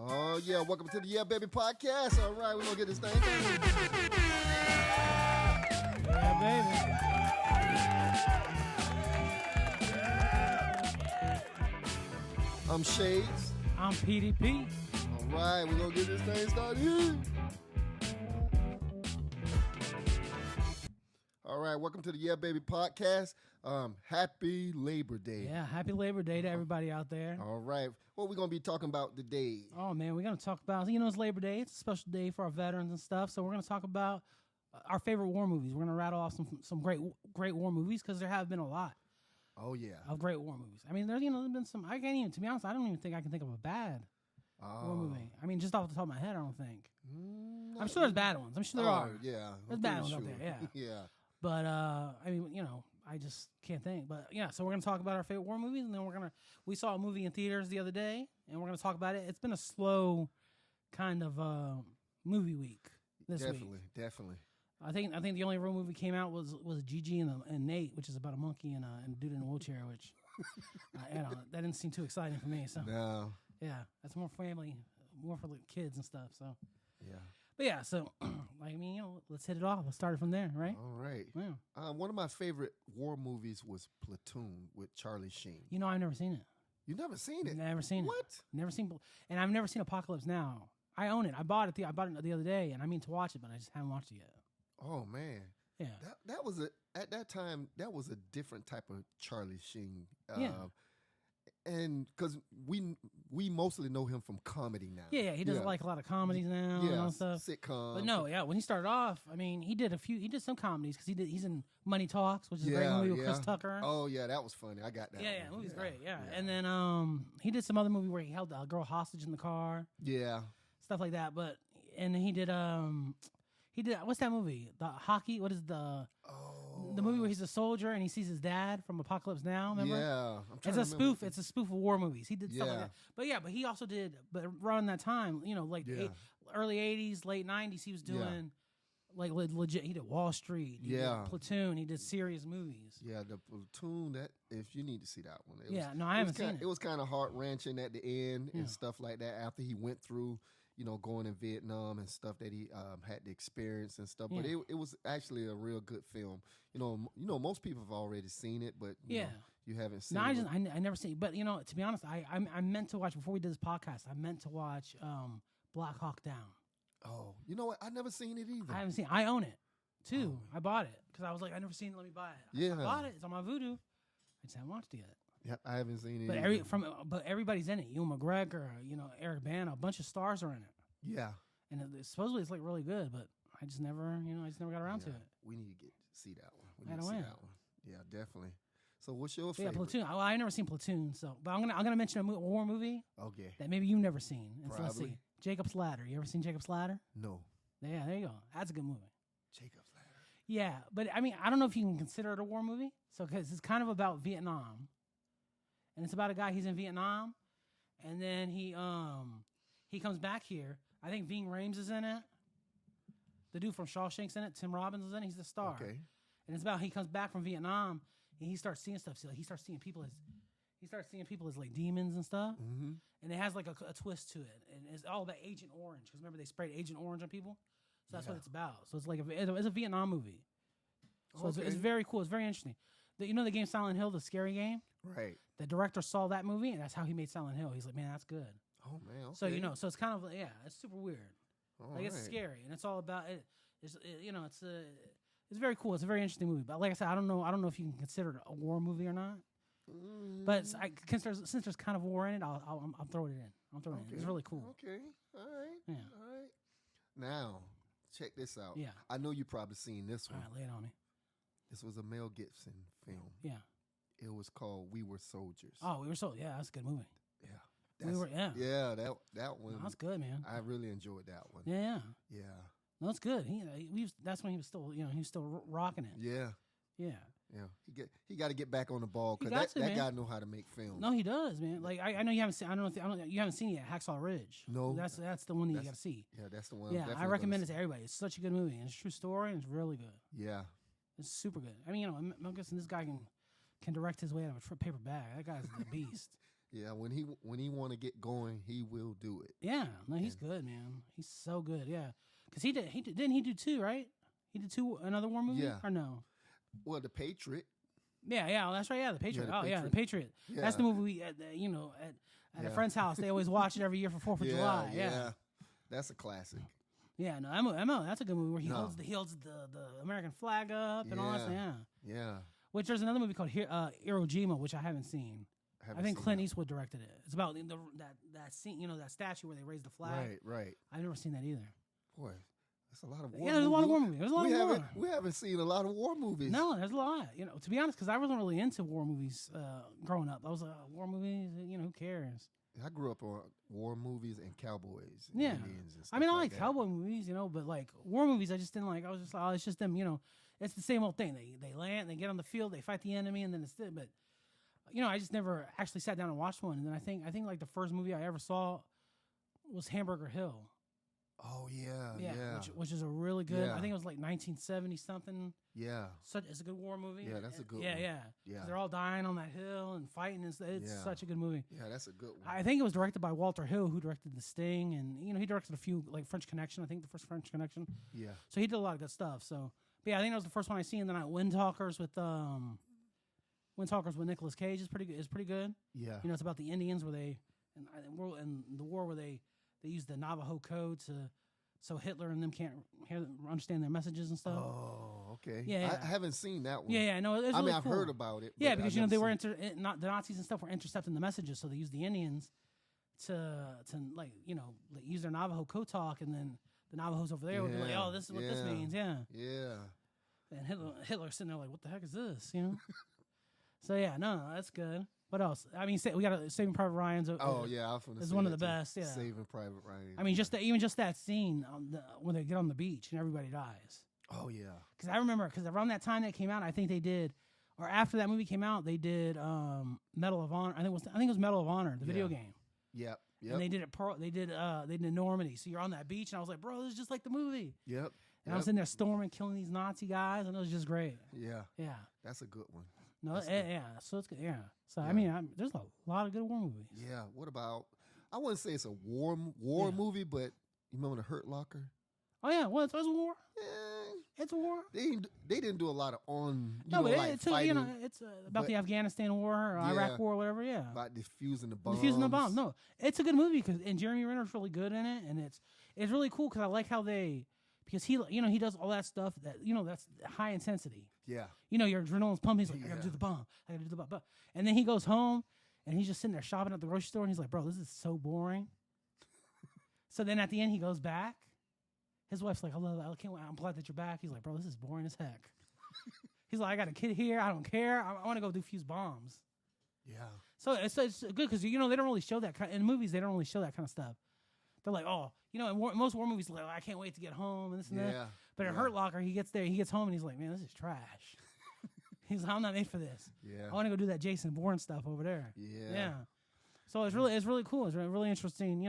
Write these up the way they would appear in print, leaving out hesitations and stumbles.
Oh, yeah. Welcome to the Yeah Baby podcast. All right, we're going to get this thing going. Yeah, baby. I'm Shades. I'm PDP. All right, we're going to get this thing started. All right, welcome to the Yeah Baby podcast. Happy Labor Day. Yeah, happy Labor Day to everybody out there. All right, what we going to be talking about today? Oh, man, we're going to talk about, it's Labor Day. It's a special day for our veterans and stuff. So we're going to talk about our favorite war movies. We're going to rattle off some great war movies because there have been a lot. Oh, yeah. Of great war movies. I mean, there's been some, I can't even, to be honest, I don't even think I can think of a bad war movie. I mean, just off the top of my head, I don't think. I'm sure there's bad ones. I'm sure there are. Yeah. There's bad ones out there, yeah. Yeah. But, I mean, I just can't think. But, yeah, so we're going to talk about our favorite war movies, and then we saw a movie in theaters the other day, and we're going to talk about it. It's been a slow kind of movie week this week. Definitely. I think the only real movie came out was Gigi and Nate, which is about a monkey and a dude in a wheelchair, which that didn't seem too exciting for me. So No. yeah, that's more family, more for the kids and stuff. So Yeah. but yeah, so I mean, let's hit it off. Let's start it from there, right? All right. Yeah. One of my favorite war movies was Platoon with Charlie Sheen. I've never seen it. You never seen it? Never seen it. What? Never seen, and I've never seen Apocalypse Now. I own it. I bought it the other day, and I mean to watch it, but I just haven't watched it yet. Oh man. Yeah. That was at that time that was a different type of Charlie Sheen. Yeah. And because we mostly know him from comedy now. Yeah, he does like a lot of comedies now and all stuff. Sitcoms. But no, yeah, when he started off, I mean, he did some comedies because he's in Money Talks, which is a great movie with Chris Tucker. Oh yeah, that was funny. I got that. Yeah, the movie's great. Yeah. And then he did some other movie where he held a girl hostage in the car. Yeah. Stuff like that. And he did what's that movie? The hockey. What is the movie where he's a soldier and he sees his dad from Apocalypse Now? Remember? Yeah, It's a spoof. It's a spoof of war movies. He did stuff like that. But he also did. But around that time, early '80s, late '90s, he was doing like legit. He did Wall Street. He did Platoon. He did serious movies. Yeah, the Platoon. That if you need to see that one. I haven't seen it. It was kind of heart wrenching at the end and stuff like that. After he went through, going in Vietnam and stuff that he had to experience and stuff. But it was actually a real good film. Most people have already seen it, but you haven't seen it. I never seen it. But to be honest, I meant to watch before we did this podcast. I meant to watch Black Hawk Down. Oh, you know what? I never seen it either. I haven't seen it. I own it too. I bought it because I was like, I never seen it. Let me buy it. Yeah, I bought it. It's on my Voodoo. I just haven't watched it yet. Yeah, I haven't seen it. But everybody's in it. Ewan McGregor, Eric Bana, a bunch of stars are in it. Yeah, and supposedly it's like really good, but I just never got around to it. We need to see that one. We need to see that one. Yeah, definitely. So, what's your favorite? Yeah, Platoon. Well, I never seen Platoon, but I'm gonna mention a war movie. Okay. That maybe you've never seen. And Probably. So let's see. Jacob's Ladder. You ever seen Jacob's Ladder? No. Yeah, there you go. That's a good movie. Jacob's Ladder. Yeah, but I mean, I don't know if you can consider it a war movie. So, because it's kind of about Vietnam, and it's about a guy. He's in Vietnam, and then he comes back here. I think Ving Rhames is in it. The dude from Shawshank's in it. Tim Robbins is in it. He's the star. Okay. And it's about he comes back from Vietnam and he starts seeing stuff. So he starts seeing people as like demons and stuff. Mm-hmm. And it has like a twist to it. And it's all about Agent Orange. Because remember they sprayed Agent Orange on people? So that's what it's about. So it's like it's a Vietnam movie. So it's very cool. It's very interesting. The game Silent Hill, the scary game? Right. The director saw that movie and that's how he made Silent Hill. He's like, man, that's good. Oh man! Okay. So so it's kind of it's super weird. It's scary, and it's all about it. It's very cool. It's a very interesting movie. But like I said, I don't know if you can consider it a war movie or not. But since there's kind of war in it, I'll throw it in. I'll throw it in. It's really cool. Okay. All right. Yeah. All right. Now, check this out. Yeah. I know you probably seen this one. All right, lay it on me. This was a Mel Gibson film. Yeah. It was called We Were Soldiers. Oh, We Were Soldiers. Yeah, that's a good movie. Yeah. Yeah, that one. No, that's good, man. I really enjoyed that one. Yeah. No, that's good. That's when he was still, he was still rocking it. Yeah. Yeah. Yeah. He got to get back on the ball because that guy know how to make film. No, he does, man. Like I know you haven't seen. I don't know. You haven't seen it yet. Hacksaw Ridge. No. That's the one that you got to see. Yeah, that's the one. Yeah, I recommend it to everybody. It's such a good movie and it's a true story and it's really good. Yeah. It's super good. I mean, Mel Gibson, this guy can direct his way out of a paper bag. That guy's the beast. Yeah, when he want to get going, he will do it. Yeah, no, he's good, man. He's so good. Yeah, because didn't he do two, right? He did another war movie, Yeah. or no? Well, The Patriot. Yeah, that's right. Yeah, the Patriot. The The Patriot. Yeah. That's the movie we at a friend's house. They always watch it every year for 4th of July. Yeah, that's a classic. yeah. No, Emma, that's a good movie where he holds the American flag up and all that stuff. Yeah. Yeah. Which there's another movie called Iwo Jima, which I haven't seen. I think Clint Eastwood directed it. It's about that scene, that statue where they raise the flag. Right. I've never seen that either. Boy, that's a lot of war. Yeah, there's a lot of war movies. There's a lot of war. We haven't seen a lot of war movies. No, there's a lot. To be honest, because I wasn't really into war movies growing up. I was like, war movies. Who cares? I grew up on war movies and cowboys. And Yeah, Indians and stuff I mean, I like that. cowboy movies, but like war movies, I just didn't like. I was just like, oh, it's just them. It's the same old thing. They land, they get on the field, they fight the enemy, and then it's but. I just never actually sat down and watched one. And then I think like the first movie I ever saw was Hamburger Hill. Oh yeah. Which is a really good. Yeah. I think it was like 1970 something. Yeah. It's a good war movie. Yeah, that's a good yeah, one. Yeah, Yeah. They're all dying on that hill and fighting. It's such a good movie. Yeah, that's a good one. I think it was directed by Walter Hill, who directed The Sting, and he directed a few like French Connection. I think the first French Connection. Yeah. So he did a lot of good stuff. So, but yeah, I think that was the first one I seen. Then Wind Talkers with Nicolas Cage is pretty good. Yeah. It's about the Indians where they and the war where they use the Navajo code so Hitler and them can't understand their messages and stuff. Oh, okay. Yeah. I haven't seen that one. Yeah. No, it's I mean, really I've cool. heard about it. Yeah, because they were seen the Nazis and stuff were intercepting the messages, so they used the Indians to use their Navajo code talk, and then the Navajos over there would be like, oh, this is what this means. Yeah. Yeah. And Hitler's sitting there like, what the heck is this? So yeah, no, that's good. What else? I mean, we got Saving Private Ryan's. Oh yeah, I was gonna is say one of that the too. best. Yeah, Saving Private Ryan. I mean, even just that scene when they get on the beach and everybody dies. Oh yeah. Because I remember, around that time that came out, I think they did, or after that movie came out, they did Medal of Honor. I think it was Medal of Honor, the video game. Yep. And they did it. They did Normandy. So you're on that beach, and I was like, bro, this is just like the movie. Yep. And I was in there storming, killing these Nazi guys, and it was just great. Yeah. Yeah. That's a good one. No, yeah. So it's good. Yeah. So I mean, there's a lot of good war movies. Yeah. What about? I wouldn't say it's a war movie, but you remember The Hurt Locker? Oh yeah, well, it's a war. Yeah. It's a war. They didn't do a lot of it's fighting. It's about the Afghanistan war or Iraq war or whatever. Yeah. About defusing the bombs. Defusing the bombs. No, it's a good movie and Jeremy Renner's really good in it, and it's really cool because I like how because he does all that stuff that that's high intensity. Yeah. Your adrenaline's pumping. He's like, I gotta do the bomb. I gotta do the bomb. And then he goes home and he's just sitting there shopping at the grocery store and he's like, bro, this is so boring. So then at the end he goes back. His wife's like, I can't wait. I'm glad that you're back. He's like, bro, this is boring as heck. He's like, I got a kid here. I don't care. I want to go defuse bombs. Yeah. So it's good because they don't really show that in movies. They don't really show that kind of stuff. They're like, oh, in most war movies, like, I can't wait to get home and this and that. But in Hurt Locker, he gets home and he's like, man, this is trash. He's like, I'm not made for this. Yeah. I want to go do that Jason Bourne stuff over there. Yeah. Yeah. So it's really cool. It's really interesting.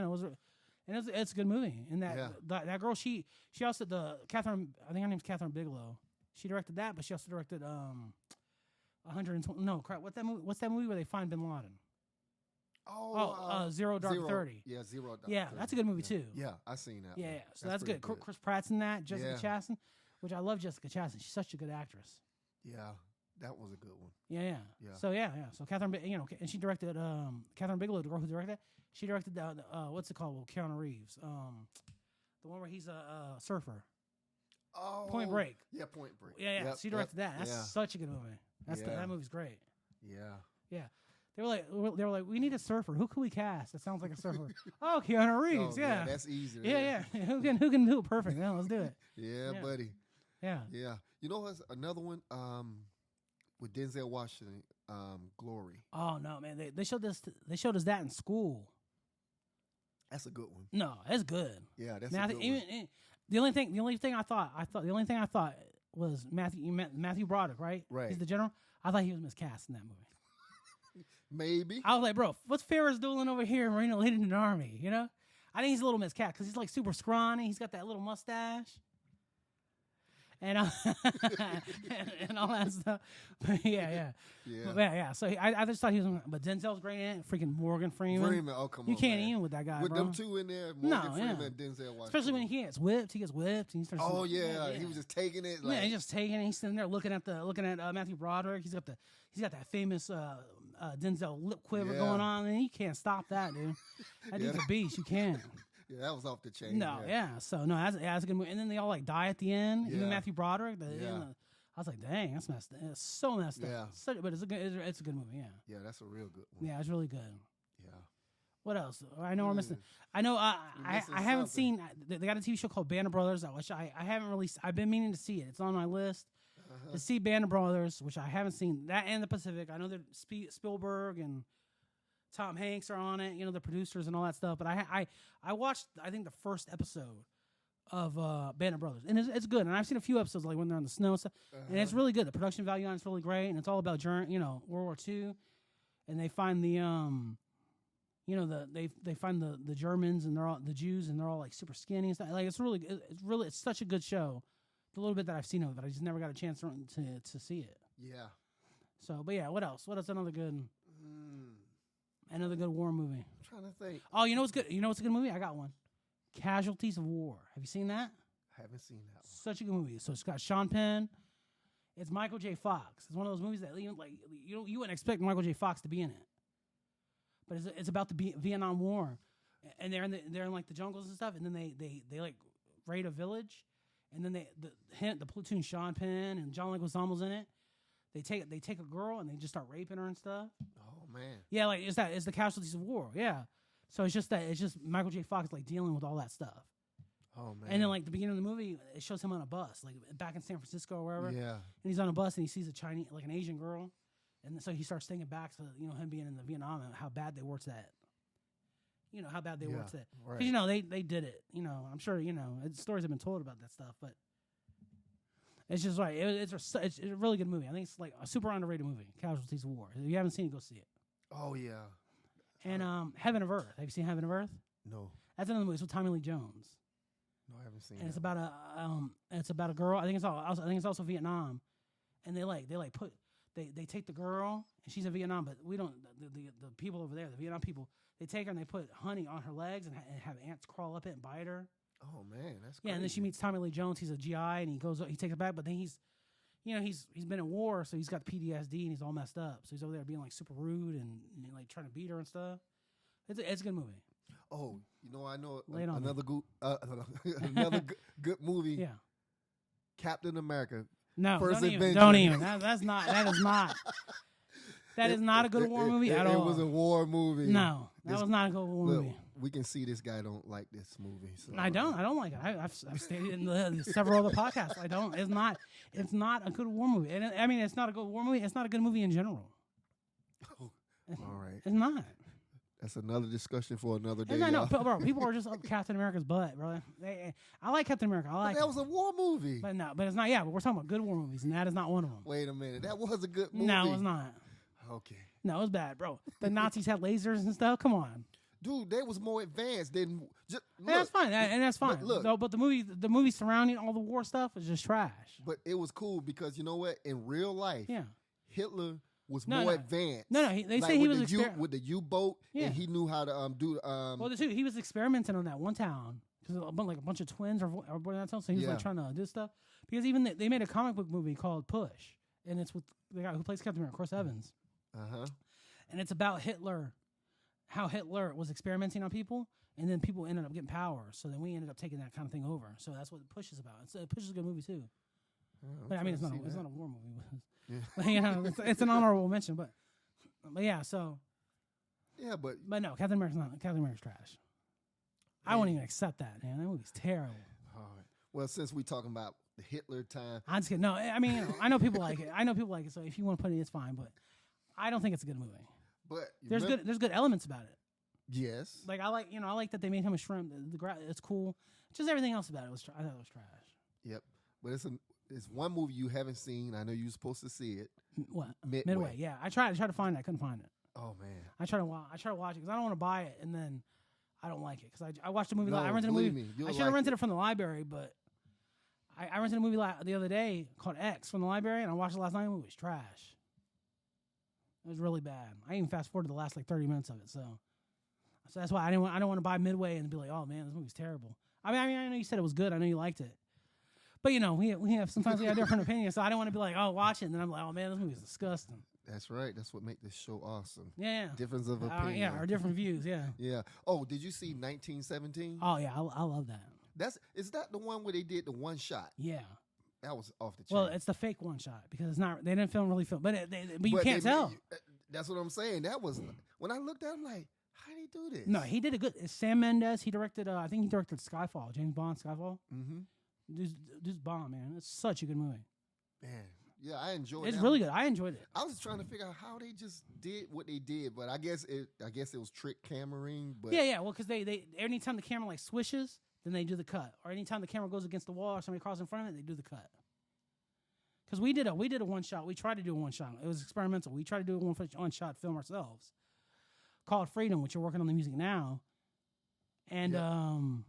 It's a good movie. And that girl, she also Catherine. I think her name's Catherine Bigelow. She directed that, but she also directed 120. No, crap. What's that movie where they find Bin Laden? Zero Dark 30. Yeah, Zero Dark 30. Yeah, that's a good movie too. Yeah, I seen that. Yeah, one. So that's good. Chris Pratt's in that. Jessica Chastain, which I love Jessica Chastain. She's such a good actress. Yeah, that was a good one. Yeah. So So Catherine, and she directed Catherine Bigelow, the girl who directed that. She directed what's it called? Well, Keanu Reeves. The one where he's a surfer. Oh, Point Break. Yeah, Point Break. Yeah. Yep, she directed that. That's such a good movie. That movie's great. Yeah. They were like, we need a surfer. Who can we cast? That sounds like a surfer. Oh, Keanu Reeves. Yeah, that's easy. Yeah. Who can do it perfect? Yeah, let's do it. Yeah, buddy. Yeah. You know what's another one? With Denzel Washington, Glory. Oh no, man! They showed us that in school. That's a good one. No, that's good. Yeah, that's a good one. The only thing I thought was Matthew Broderick, right? Right. He's the general. I thought he was miscast in that movie. Maybe. I was like, bro, what's Ferris doing over here in Marine leading an army? I think he's a little miscast because he's like super scrawny. He's got that little mustache. and and all that stuff. But yeah. But yeah. So I just thought he was, but Denzel's great in it. Freaking Morgan Freeman. Oh, come on, you can't man. even with that guy, With bro. them two in there, Morgan Freeman and Denzel Washington. Especially when he gets whipped, and he starts. Oh yeah, he was just taking it. Like, he's just taking it. He's sitting there looking at Matthew Broderick. He's got that famous Denzel lip quiver going on, and you can't stop that, dude. That dude's a beast. You can't. Yeah, that was off the chain. No, So no, that's a good movie. And then they all like die at the end. Yeah. Even Matthew Broderick. I was like, dang, that's messed up. It's so messed up. Yeah. But it's a good movie. Yeah. Yeah, that's a real good one. Yeah, it's really good. Yeah. What else? I know we're missing. I know. I haven't seen. They got a TV show called Band of Brothers. I haven't really. I've been meaning to see it. It's on my list to see Band of Brothers, which I haven't seen. That and The Pacific. I know that Spielberg and Tom Hanks are on it. You know, the producers and all that stuff. But I watched. I think the first episode of Band of Brothers, and it's good. And I've seen a few episodes, like when they're on the snow and stuff, and it's really good. The production value on it's really great, and it's all about World War II, and they find the they find the Germans, and they're all the Jews, and they're all like super skinny and stuff. Like it's such a good show. The little bit that I've seen of it, I just never got a chance to see it. Yeah. So, but yeah, what else? What else? Another good war movie. I'm trying to think. Oh, you know what's good? You know what's a good movie? I got one. Casualties of War. Have you seen that? I haven't seen that one. Such a good movie. So it's got Sean Penn. It's Michael J. Fox. It's one of those movies that you wouldn't expect Michael J. Fox to be in it. But it's about the Vietnam War, and they're in like the jungles and stuff, and then they like raid a village, and then the platoon Sean Penn and John Leguizamo's in it. They take a girl and they just start raping her and stuff. Oh man. Yeah, like it's the Casualties of War. Yeah. So it's just Michael J. Fox like dealing with all that stuff. Oh man. And then like the beginning of the movie, it shows him on a bus, like back in San Francisco or wherever. Yeah. And he's on a bus and he sees an Asian girl, and so he starts thinking back to him being in the Vietnam and how bad they were to that. How bad they were to that. Right. Because they did it. I'm sure stories have been told about that stuff, but it's just right. It's a really good movie. I think it's like a super underrated movie, Casualties of War. If you haven't seen it, go see it. Oh yeah. And Heaven of Earth. Have you seen Heaven of Earth? No. That's another movie. It's with Tommy Lee Jones. No, I haven't seen. And it's about a girl. I think it's also Vietnam, and they take the girl and she's in Vietnam, but we don't. The people over there, the Vietnam people, they take her and they put honey on her legs and have ants crawl up it and bite her. Oh man, that's yeah. And then she meets Tommy Lee Jones. He's a GI and he takes her back, but then he's been in war, so he's got PTSD and he's all messed up. So he's over there being like super rude and like trying to beat her and stuff. It's a good movie. Oh, I know another good movie. Yeah. Captain America. No, First Adventure. Don't even. That is not. That is not a good war movie at all. It was a war movie. No, that was not a good war movie. We can see this guy don't like this movie. So. I don't like it. I've stated in several other podcasts. I don't. It's not a good war movie. And it's not a good war movie. It's not a good movie in general. Oh, all right. It's not. That's another discussion for another day. No, bro. People are just up Captain America's butt, bro. I like Captain America. That was a war movie. But it's not. Yeah, but we're talking about good war movies, and that is not one of them. Wait a minute. That was a good movie. No, it was not. Okay. No, it was bad, bro. The Nazis had lasers and stuff. Come on. Dude, they was more advanced than just. Look, that's fine, that's fine. But the movie surrounding all the war stuff is just trash. But it was cool because you know what? In real life, Hitler was more advanced. No, they say he was with the U-boat, and he knew how to do. Well, he was experimenting on that one town because like a bunch of twins are born in that town, so he was like trying to do stuff. Because even they made a comic book movie called Push, and it's with the guy who plays Captain America, Chris Evans. And it's about Hitler, how Hitler was experimenting on people, and then people ended up getting power. So then we ended up taking that kind of thing over. So that's what Push is about. Push is a good movie too. But it's not a war movie. It's an honorable mention. But yeah, so but no, Captain America's trash. I won't even accept that, man. That movie's terrible. All right. Well, since we talking about the Hitler time, I'm just kidding. No, I know people like it. So if you want to put it, it's fine. But I don't think it's a good movie. But there's good elements about it. Yes. Like I like that they made him a shrimp. It's cool. Just everything else about it was. I thought it was trash. Yep. But it's one movie you haven't seen. I know you're supposed to see it. What? Midway. Yeah, I tried to find it. I couldn't find it. Oh man. I tried to watch it because I don't want to buy it and then I don't like it because I watched the movie. I rented a movie. I should have rented it from the library, but I rented a movie the other day called X from the library, and I watched it last night. And it was trash. It was really bad. I even fast forwarded the last like 30 minutes of it. So that's why I don't want to buy midway and be like, oh man, this movie's terrible. I mean, I know you said it was good. I know you liked it. But, you know, we have sometimes we have different opinions, so I don't want to be like, oh, watch it, and then I'm like, oh, man, this movie is disgusting. That's right. That's what makes this show awesome. Yeah. Difference of opinion. Yeah, our different views, yeah. Yeah. Oh, did you see 1917? Oh, yeah, I love that. Is that the one where they did the one shot? Yeah. That was off the chain. Well, it's the fake one shot because it's not. They didn't really film, but you can't tell. That's what I'm saying. That was when I looked at it, I'm like, how did he do this? No, he did it good. It's Sam Mendes. He directed. I think he directed Skyfall. James Bond, Skyfall. Mm-hmm. This bomb, man. It's such a good movie. Man, yeah, I enjoyed it. It's really good. I enjoyed it. I was trying to figure out how they just did what they did, but I guess it was trick cameraing. But yeah. Well, because they anytime the camera like swishes, then they do the cut, or anytime the camera goes against the wall or somebody crosses in front of it, they do the cut. Because we did a one shot. We tried to do a one shot. It was experimental. We tried to do a one shot film ourselves, called Freedom, which you're working on the music now. And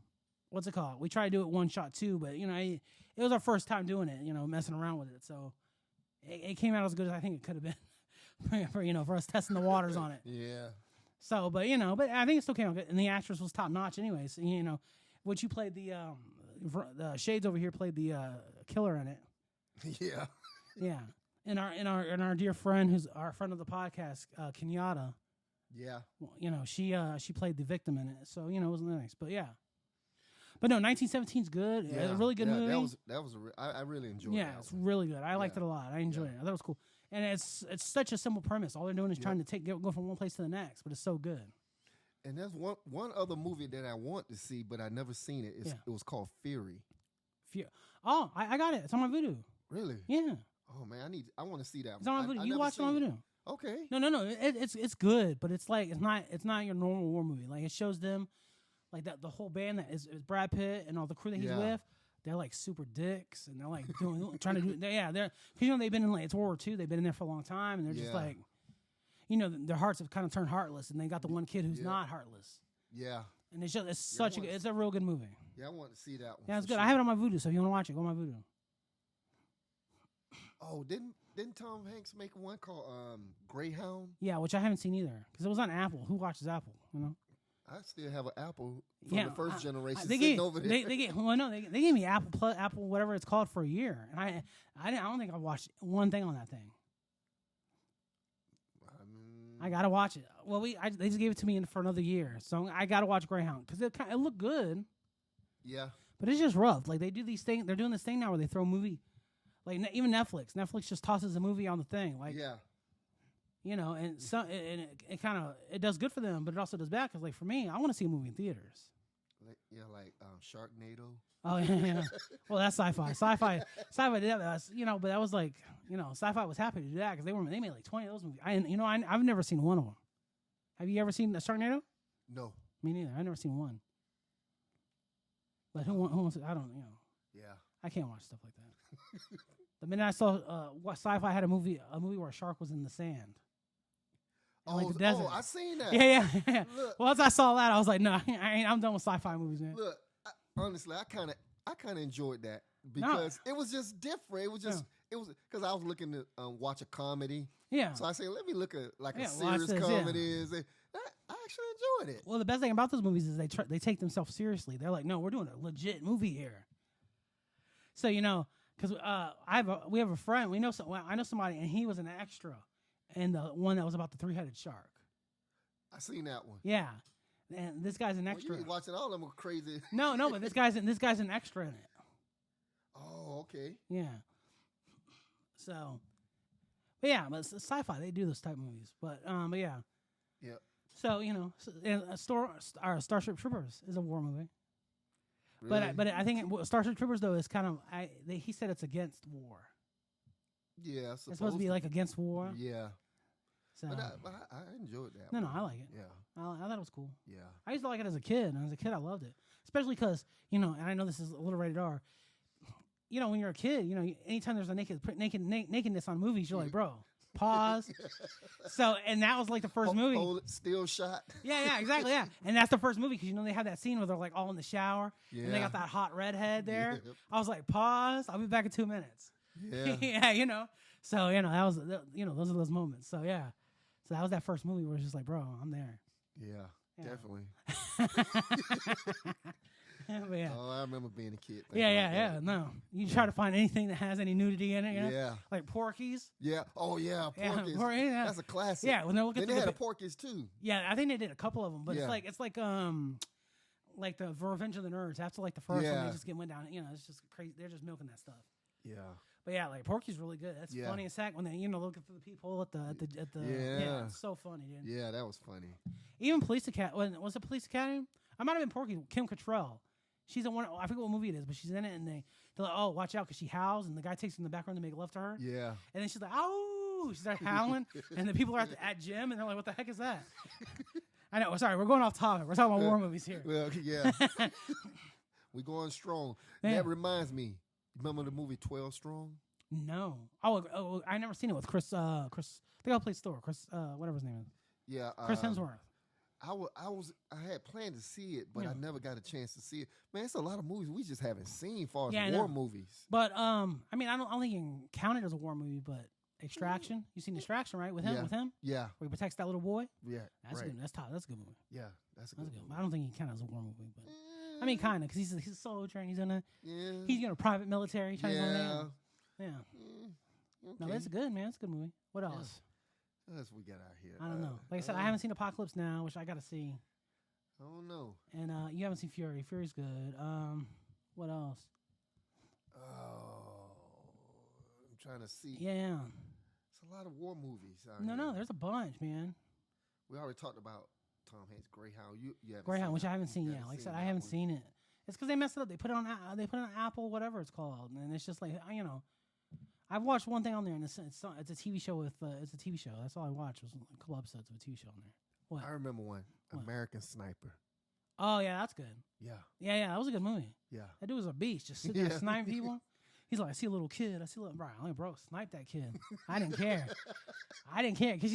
what's it called? We tried to do it one shot too, but you know, it was our first time doing it. You know, messing around with it, so it came out as good as I think it could have been for us testing the waters on it. Yeah. So, but I think it still came out good, and the actress was top notch, anyways. Which you played the Shades over here played the killer in it. Yeah. Yeah. And our dear friend who's our friend of the podcast, Kenyatta. Yeah. She played the victim in it. So, it was nice. But yeah. But no, 1917's good. Yeah. It's a really good movie. I really enjoyed it. Yeah, it's really good. I liked it a lot. I enjoyed it. I thought it was cool. And it's such a simple premise. All they're doing is trying to go from one place to the next, but it's so good. And there's one other movie that I want to see, but I never seen it. It was called Fury. Oh, I got it. It's on my Vudu. Really? Yeah. Oh man, I want to see that. It's on my Vudu. You watch it on Vudu. Okay. No. It's good, but it's like it's not your normal war movie. Like it shows them, like that the whole band that is Brad Pitt and all the crew that he's with. They're like super dicks, and they're like trying to do. They're because they've been in it's World War II. They've been in there for a long time, and they're just like, their hearts have kind of turned heartless, and they got the one kid who's not heartless. Yeah. And it's a real good movie. Yeah, I want to see that one. Yeah, it's good. Sure. I have it on my Vudu, so if you want to watch it, go on my Vudu. Oh, didn't Tom Hanks make one called Greyhound? Yeah, which I haven't seen either because it was on Apple. Who watches Apple? I still have an Apple from the first generation they sitting over there. They gave me Apple whatever it's called for a year, and I don't think I watched one thing on that thing. I gotta watch it. Well, they just gave it to me for another year, so I gotta watch Greyhound because it looked good. Yeah, but it's just rough. Like they do these things. They're doing this thing now where they throw a movie, like even Netflix. Netflix just tosses a movie on the thing. Like and it kind of it does good for them, but it also does bad because like for me, I want to see a movie in theaters. Like Sharknado. Oh yeah. Well, that's sci-fi. Sci-fi did that. But that was like sci-fi was happy to do that because they made like 20 of those movies. I've never seen one of them. Have you ever seen Sharknado? No. Me neither. I've never seen one. But who wants it? I don't. Yeah. I can't watch stuff like that. The minute I saw sci-fi had a movie where a shark was in the sand. Like the desert. I seen that. Yeah. Look, well, once I saw that, I was like, no, I'm done with sci-fi movies, man. Look, honestly, I kind of enjoyed that because it was just different. It was just it was because I was looking to watch a comedy. Yeah. So I said, let me look at like a serious comedy. Yeah. I actually enjoyed it. Well, the best thing about those movies is they take themselves seriously. They're like, no, we're doing a legit movie here. So because we have a friend. I know somebody, and he was an extra. And the one that was about the three-headed shark. I seen that one. Yeah, and this guy's an extra. You watching all of them are crazy. No, but this guy's an extra in it. Oh, okay. Yeah. So, but sci-fi they do those type of movies, but yeah. Yeah. So Starship Troopers is a war movie. Really? But I think Starship Troopers though is kind of he said it's against war. Yeah, it's supposed to be like against war. Yeah. So, but I enjoyed that. No, I like it. Yeah. I thought it was cool. Yeah. I used to like it as a kid. And as a kid, I loved it. Especially because, and I know this is a little rated R. When you're a kid, anytime there's a nakedness on movies, you're like, bro. pause. So, and that was like the first movie. Hold it, still shot. Yeah, exactly, yeah. And that's the first movie because they have that scene where they're like all in the shower and they got that hot redhead there. Yep. I was like, pause. I'll be back in 2 minutes. Yeah. yeah. So that was those are those moments. So yeah, so that was that first movie where it's just like, bro, I'm there. Yeah, definitely. But yeah. Oh, I remember being a kid. Yeah. No, you try to find anything that has any nudity in it. Yeah. Like Porky's. Yeah. Oh yeah, Porky's. Yeah. That's a classic. Yeah, when they're looking. Then they had a Porky's too. Yeah, I think they did a couple of them, but Yeah. it's like the Revenge of the Nerds. After like the first one, they just went down. It's just crazy. They're just milking that stuff. Yeah. But yeah, like Porky's really good. That's funny as heck when they looking for the peephole at the Yeah. It's so funny, dude. Yeah, that was funny. Even Police Academy. Was it Police Academy? I might have been Porky. Kim Cattrall. She's in one. I forget what movie it is, but she's in it, and they're like, "Oh, watch out," because she howls, and the guy takes her in the background to make love to her. Yeah. And then she's like, "Oh!" She starts howling, and the people are at gym, and they're like, "What the heck is that?" I know. Sorry, we're going off topic. We're talking about war movies here. Well, yeah. We going strong. Man. That reminds me. Remember the movie 12 Strong? No. Oh, I never seen it with Chris. I think I'll play store. Chris, whatever his name is. Yeah. Chris Hemsworth. I had planned to see it, but Yeah. I never got a chance to see it. Man, it's a lot of movies we just haven't seen far as Yeah, I war know. movies. But I mean, I don't think you can count it as a war movie. But Extraction. You seen Extraction, right? With him, Yeah. where he protects that little boy. Yeah. That's right. good. That's top. That's a good movie. Yeah. That's a That's good good. movie. I don't think he can count it as a war movie, but I mean, kind of, because he's a soldier and he's Yeah. private military. Trying to go in Yeah. there. Yeah. Okay. No, that's good, man. It's a good movie. What else? What else we got out here? I don't know. Like I said, I haven't seen Apocalypse Now, which I got to see. I don't know. And you haven't seen Fury. Fury's good. What else? Oh, I'm trying to see. Yeah. It's a lot of war movies out No, here. there's a bunch, man. We already talked about Tom Hanks' Greyhound. You haven't Greyhound, seen which that. I haven't seen You yet. haven't Like I seen said, I that haven't one. seen it. It's because they messed it up. They put it on Apple, whatever it's called, and it's just like I've watched one thing on there, and it's a TV show it's a TV show. That's all I watched was a couple episodes of a TV show on there. What? I remember one. What? American Sniper. Oh yeah, that's good. Yeah. Yeah, that was a good movie. Yeah. That dude was a beast, just sitting there Yeah. sniping people. He's like, I see a little kid. Bro, I'm like, bro, snipe that kid. I didn't care. Because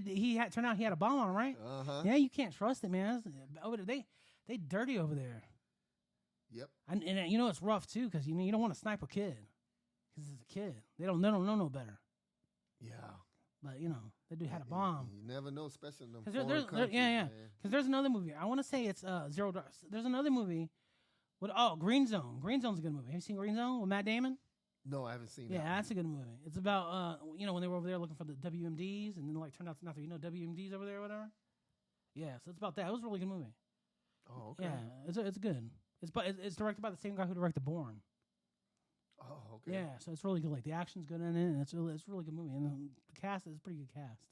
he had turned out he had a bomb on him, right? Uh-huh. Yeah, you can't trust it, man. They dirty over there. Yep. And it's rough too, because you don't want to snipe a kid, because it's a kid. They don't know no better. Yeah. But that dude had a bomb. You never know, especially in them Because foreign countries, man. Because there's another movie. I want to say it's Zero Dark. There's another movie. Green Zone. Green Zone's a good movie. Have you seen Green Zone with Matt Damon? No, I haven't seen that. Yeah, that's a good movie. It's about when they were over there looking for the WMDs, and then turned out to not WMDs over there or whatever. Yeah, so it's about that. It was a really good movie. Oh, okay. Yeah, it's good. It's directed by the same guy who directed Bourne. Oh, okay. Yeah, so it's really good. Like the action's good in it, and it's a really good movie. And the cast is a pretty good cast.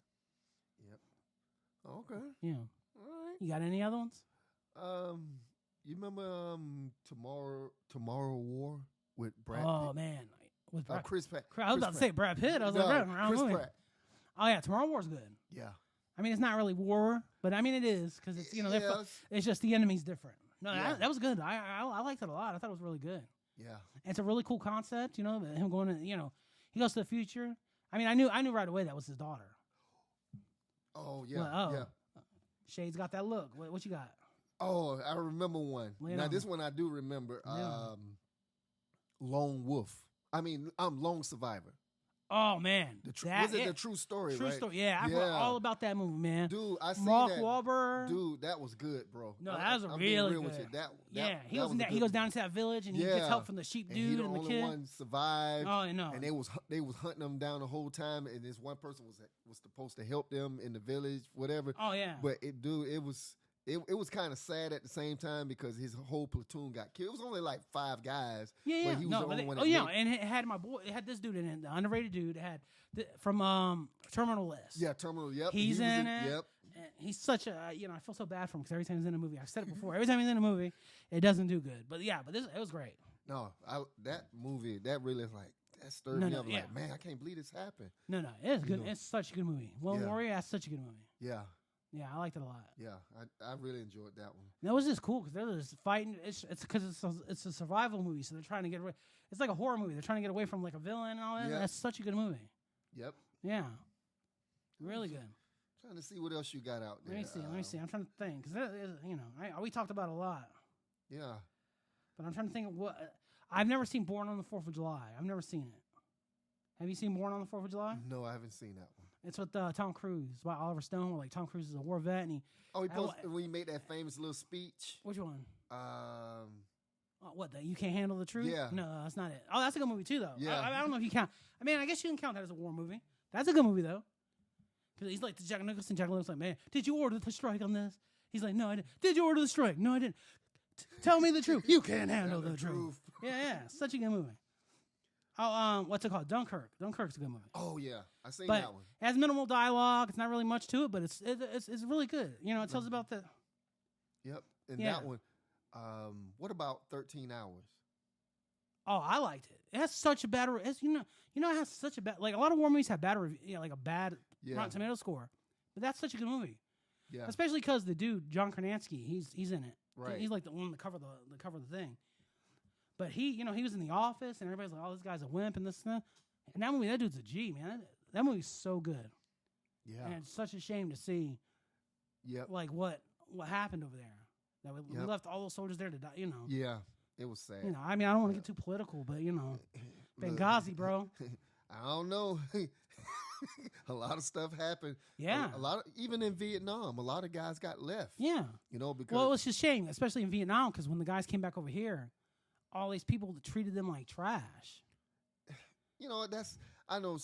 Yep. Okay. Yeah. All right. You got any other ones? You remember Tomorrow War with Brad Oh Pitt? man, with Brad. Chris Pratt. I was about to say Brad Pitt. I was No, like, Brad, Chris movie. Pratt. Oh yeah, Tomorrow War's good. Yeah. I mean, it's not really war, but I mean it is because it's Yeah, it's just the enemy's different. No, Yeah. that was good. I liked it a lot. I thought it was really good. Yeah. And it's a really cool concept. Him going to he goes to the future. I mean, I knew right away that was his daughter. Oh, yeah. Well, Yeah. Shade's got that look. What you got? Oh, I remember one. Lay it Now, on this me. one I do remember. Yeah. Lone Wolf. Lone Survivor. Oh man, Was it the true story, True right? story. Yeah, I forgot all about that movie, man. Dude, I seen Mark that. Wahlberg. Dude, that was good, bro. No, that was I'm being really real with good. you. He was a he good goes down to that village and he gets Yeah. help from the sheep and he dude the and the only kid. one survived. Oh no, And they was hunting them down the whole time, and this one person was supposed to help them in the village, whatever. oh yeah. But it was kind of sad at the same time because his whole platoon got killed. It was only like 5 guys. Yeah. But he was the only one that and it had it had this dude in it, the underrated dude. It had from Terminal List. Yeah, Terminal. Yep, He's he was in it. Yep. And he's such a I feel so bad for him because every time he's in a movie, I've said it before. Every time he's in a movie, it doesn't do good. But it was great. No, that movie that really is like that stirred No, me no, up. yeah. Like, man, I can't believe this happened. No, it's good. You know. It's such a good movie. Lone Yeah. Warrior, that's such a good movie. Yeah, Yeah, I liked it a lot. yeah, I really enjoyed that one. And that was just cool because they're just fighting. It's because it's a survival movie, so they're trying to get away. It's like a horror movie. They're trying to get away from like a villain and all that. Yeah. That's such a good movie. Yep. Yeah, really good. Trying to see what else you got out there. Let me see. I'm trying to think because we talked about it a lot. Yeah. But I'm trying to think of what I've never seen Born on the 4th of July. I've never seen it. Have you seen Born on the 4th of July? No, I haven't seen that one. It's with Tom Cruise. It's by Oliver Stone. Like Tom Cruise is a war vet, and he. Oh, when he made that famous little speech. Which one? What? You can't handle the truth? Yeah. No, that's not it. Oh, that's a good movie too, though. Yeah. I don't know if you count. I mean, I guess you can count that as a war movie. That's a good movie though. Because he's like to Jack Nicholson. Jack Nicholson's like, man, did you order the strike on this? He's like, no, I didn't. Did you order the strike? No, I didn't. Tell me the truth. You can't handle the truth. Yeah, such a good movie. Oh, what's it called? Dunkirk. Dunkirk's a good movie. Oh yeah, I seen but that one. It has minimal dialogue. It's not really much to it, but it's really good. You know, it tells about the. Yep, and that one. What about 13 Hours? Oh, I liked it. It has such a bad. It has such a bad. Like a lot of war movies have bad review, like a bad Rotten Tomato score, but that's such a good movie. Yeah, especially because the dude John Krasinski, he's in it. Right, he's like the one to cover the thing. But he was in The Office, and everybody's like, "Oh, this guy's a wimp," and this and that. And that movie, that dude's a G, man. That movie's so good. Yeah, and it's such a shame to see. Yep. Like what happened over there? That we left all those soldiers there to die. You know. Yeah, it was sad. You know, I mean, I don't want to get too political, but you know, Benghazi, bro. I don't know. A lot of stuff happened. Yeah. A lot of, even in Vietnam, a lot of guys got left. Yeah. You know, because. Well, it was just a shame, especially in Vietnam, because when the guys came back over here, all these people treated them like trash. You know, I know,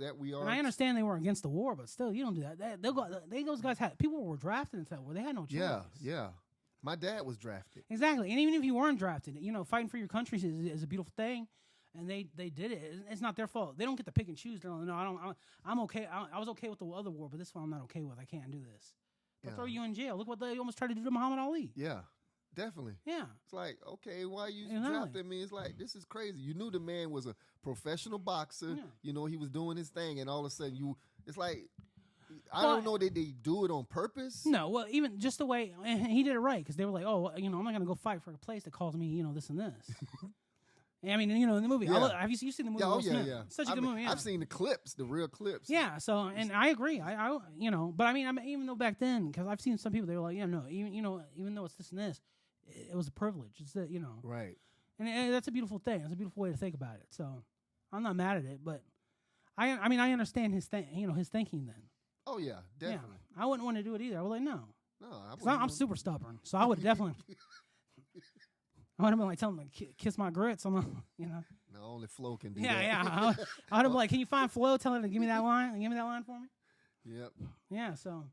that we are. And I understand they were against the war, but still, you don't do that. Those guys people were drafted into that war. They had no choice. Yeah. My dad was drafted. Exactly. And even if you weren't drafted, fighting for your country is a beautiful thing. And they did it. It's not their fault. They don't get to pick and choose. They're like, no, I'm okay. I was okay with the other war, but this one I'm not okay with. I can't do this. They'll throw you in jail. Look what they almost tried to do to Muhammad Ali. Yeah, definitely. Yeah. It's like, okay, why you drafted me? It's like, this is crazy. You knew the man was a professional boxer. Yeah. He was doing his thing, and all of a sudden it's like, I don't know that they do it on purpose. No, well, even just the way, and he did it right, because they were like, oh, I'm not going to go fight for a place that calls me, this and this. I mean, in the movie, have you seen the movie? Yeah. Such a good movie. Yeah. I've seen the clips, the real clips. Yeah. So, and I agree. But I mean, even though back then, because I've seen some people, they were like, even though it's this and this, it was a privilege. It's that, Right. And that's a beautiful thing. It's a beautiful way to think about it. So, I'm not mad at it, but I understand his thinking then. Oh yeah, definitely. Yeah. I wouldn't want to do it either. I was like, no. No, I'm super stubborn, so I would definitely. I would have been like telling him to kiss my grits on the, No, only Flo can do that. Yeah. I would have been like, can you find Flo? Tell her to give me that line. Give me that line for me. Yep. Yeah. So.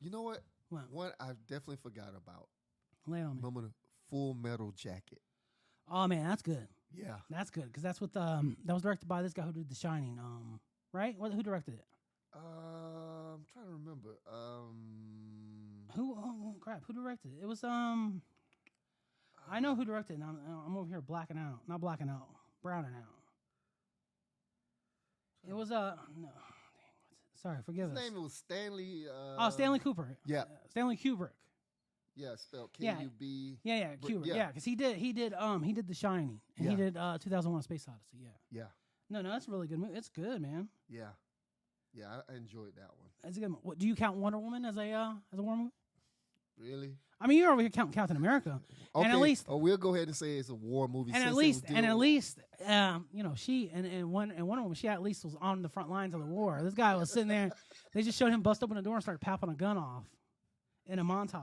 You know what? What I definitely forgot about. Lay it on me. Remember the Full Metal Jacket? Oh man, that's good. Yeah. That's good because that's what that was directed by this guy who did The Shining. Right? Who directed it? I'm trying to remember. Who? Oh crap! Who directed it? It was I know who directed it. And I'm over here browning out. It was no. Sorry, forgive us. His name was Stanley. Stanley Kubrick. Yeah. Stanley Kubrick. Yeah, spelled K-U-B. Yeah, Kubrick. Yeah, because he did The Shining and he did 2001: A Space Odyssey. Yeah. Yeah. No, that's a really good movie. It's good, man. Yeah. Yeah, I enjoyed that one. That's a good. What, do you count Wonder Woman as a war movie? Really? I mean, you're over here counting Captain America, okay. And at least. Oh, we'll go ahead and say it's a war movie. And at least, she and Wonder Woman, she at least was on the front lines of the war. This guy was sitting there. They just showed him bust open the door and start popping a gun off, in a montage.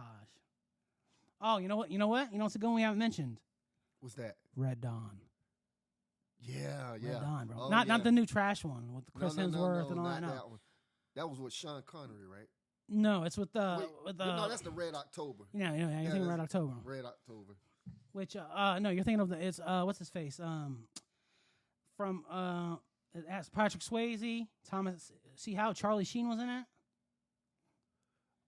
Oh, you know what? What's a gun we haven't mentioned? What's that? Red Dawn. Yeah. Red Dawn, bro. Oh, not the new trash one with Chris Hemsworth and all that. That one. That was with Sean Connery, right? No, it's with no, that's the Red October. Yeah, you're thinking Red October. Red October. Which no, you're thinking of it's what's his face? From it has Patrick Swayze, Thomas C. Howell, Charlie Sheen was in it.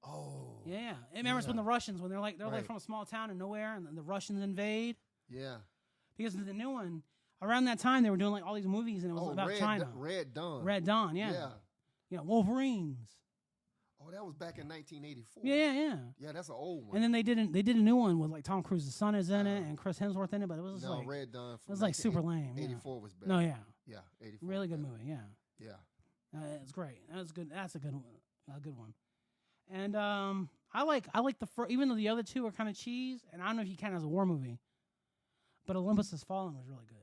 Oh. Yeah. Remember it's when the Russians they're like from a small town in nowhere and the Russians invade. Yeah. Because the new one around that time they were doing like all these movies and it was about China. Red Dawn. Red Dawn, yeah. Yeah, Wolverines. Oh, that was back in 1984. Yeah. Yeah, that's an old one. And then they did a new one with like Tom Cruise's son is in it and Chris Hemsworth in it, but it was just Red Dawn. It was like super lame. 84 was better. No, yeah. Yeah, 84. Really good movie. Yeah. Yeah. It's great. That's good. That's a good one. A good one. And I like the first, even though the other two are kind of cheese, and I don't know if you count it as a war movie, but Olympus Has Fallen was really good.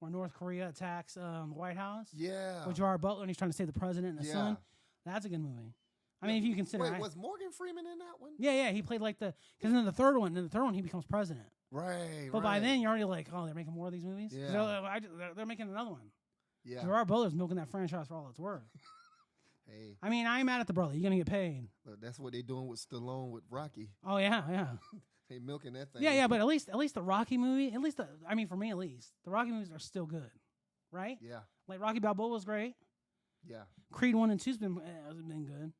Where North Korea attacks the White House. Yeah. With Gerard Butler, and he's trying to save the president and the son. That's a good movie. I mean, if you consider. Wait, was Morgan Freeman in that one? Yeah, he played like because in the third one, he becomes president. Right. But by then, you're already like, oh, they're making more of these movies. Yeah. They're making another one. Yeah. Gerard Butler's milking that franchise for all it's worth. Hey. I mean, I ain't mad at the brother. You're gonna get paid. But that's what they're doing with Stallone with Rocky. Oh yeah. They milking that thing. Yeah, but at least the Rocky movie, for me at least, the Rocky movies are still good, right? Yeah. Like Rocky Balboa was great. Yeah. Creed 1 and 2's been good.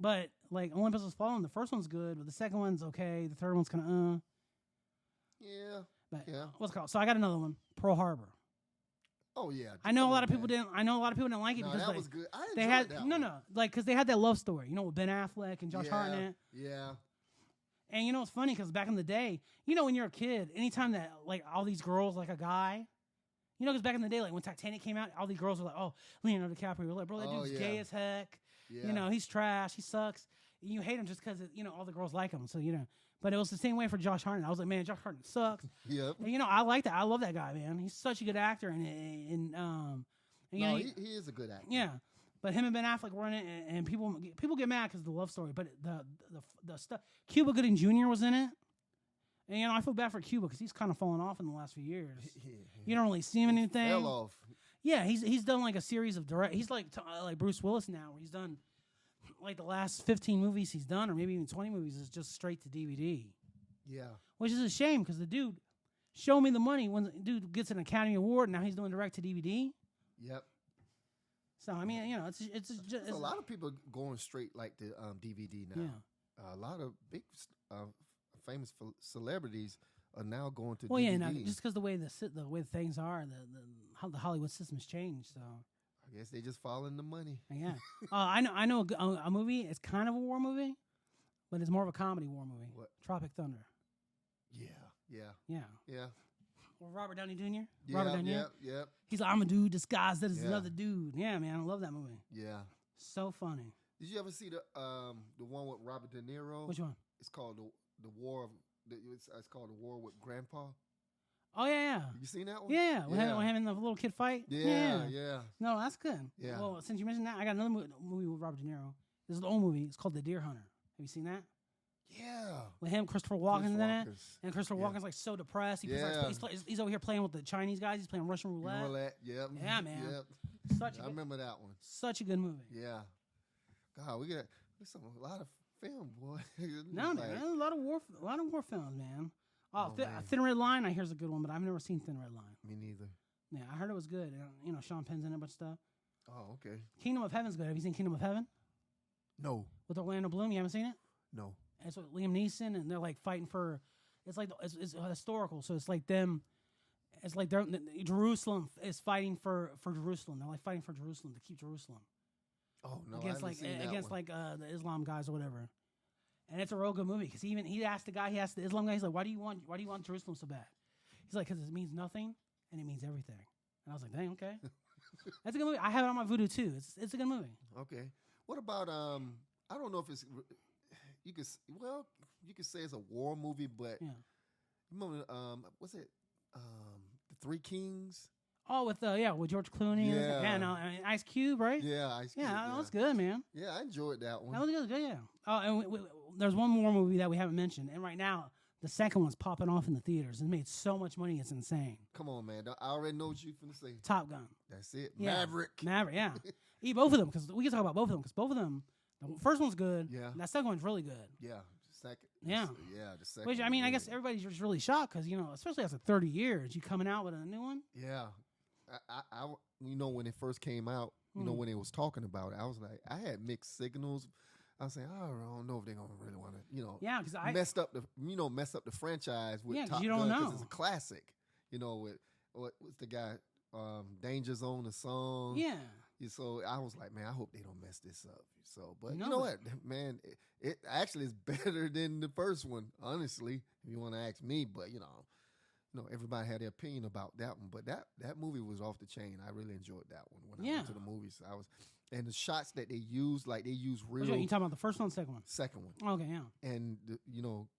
But like Olympus Has Fallen, the first one's good, but the second one's okay. The third one's kind of Yeah. But yeah. What's it called? So I got another one, Pearl Harbor. Oh yeah. I know a lot of people didn't like it No, because that was good. I they enjoyed had that no, one. like because they had that love story, with Ben Affleck and Josh Hartnett. Yeah. And it's funny because back in the day, when you're a kid, anytime that like all these girls like a guy, because back in the day, like when Titanic came out, all these girls were like, "Oh, Leonardo DiCaprio," we're like, "Bro, that dude's gay as heck." Yeah. He's trash. He sucks. And you hate him just because all the girls like him. So but it was the same way for Josh Hartnett. I was like, man, Josh Hartnett sucks. Yep. And, I like that. I love that guy, man. He's such a good actor, and he is a good actor. Yeah. But him and Ben Affleck were in it, and people get mad because of the love story. But the stuff, Cuba Gooding Jr. was in it, and I feel bad for Cuba because he's kind of fallen off in the last few years. You don't really see him in anything. Fell off. Yeah, he's done like a series of direct. He's like Bruce Willis now, where he's done like the last 15 movies he's done, or maybe even 20 movies, is just straight to DVD. Yeah. Which is a shame because the dude, show me the money when the dude gets an Academy Award, and now he's doing direct to DVD. Yep. So I mean, it's a lot of people going straight like the DVD now. Yeah. A lot of big famous celebrities are now going to well, DVD. Yeah, now, just because the way things are, how the Hollywood system's changed. So I guess they just following the money. Yeah. I know a movie. It's kind of a war movie, but it's more of a comedy war movie. What? Tropic Thunder. Yeah. Or Robert Downey Jr. Yeah, Robert Downey Jr. Yep. He's like, I'm a dude disguised as another dude. Yeah, man, I love that movie. Yeah. So funny. Did you ever see the one with Robert De Niro? Which one? It's called the War of. It's called the War with Grandpa. Oh yeah. You seen that one? Yeah. When him and the little kid fight. Yeah. No, that's good. Yeah. Well, since you mentioned that, I got another movie with Robert De Niro. This is an old movie. It's called The Deer Hunter. Have you seen that? Yeah. With him, Christopher Walken's in it, and Christopher Walken's like so depressed. He's over here playing with the Chinese guys. He's playing Russian roulette. Yep. Yeah, man. Yep. I remember that one. Such a good movie. Yeah. God, we got a lot of film, boy. No, man, a lot of war films, man. Man. Thin Red Line, I hear is a good one, but I've never seen Thin Red Line. Me neither. Yeah, I heard it was good. Sean Penn's in it, a bunch of stuff. Oh, okay. Kingdom of Heaven's good. Have you seen Kingdom of Heaven? No. With Orlando Bloom, you haven't seen it? No. It's with Liam Neeson, and they're like fighting for. It's like it's historical, so it's like them. It's like Jerusalem is fighting for Jerusalem. They're like fighting for Jerusalem to keep Jerusalem. Oh no! Against the Islam guys or whatever. And it's a real good movie because he asked the Islam guy, he's like, why do you want Jerusalem so bad? He's like, because it means nothing and it means everything. And I was like, dang, okay. That's a good movie. I have it on my Vudu too. It's a good movie. Okay. What about I don't know if it's you could say it's a war movie, but remember what's it The Three Kings? Oh, with George Clooney and Ice Cube, right? Yeah, Ice Cube. Yeah, that was good, man. Yeah, I enjoyed that one. That was good, yeah. Oh, and there's one more movie that we haven't mentioned, and right now the second one's popping off in the theaters. It's made so much money, it's insane. Come on, man! I already know what you're finna say. Top Gun. That's it. Yeah. Maverick. Yeah. Both of them, because we can talk about both of them, because both of them. The first one's good. Yeah. And that second one's really good. Yeah. Second. Yeah. The second. Which I guess everybody's just really shocked because especially after 30 years, you coming out with a new one. Yeah. I when it first came out, when they was talking about it, I was like, I had mixed signals. I was saying, I don't know if they're gonna really want to, because I mess up the franchise with Top you don't Gun know. because it's a classic. With what's the guy, Danger Zone, the song. Yeah. So I was like, man, I hope they don't mess this up. So, but No, you know what, man, it actually is better than the first one, honestly, if you want to ask me. But everybody had their opinion about that one, but that movie was off the chain. I really enjoyed that one when I went to the movies. And the shots that they used, like they used real. You talking about the first one, second one? Second one. Okay, yeah. And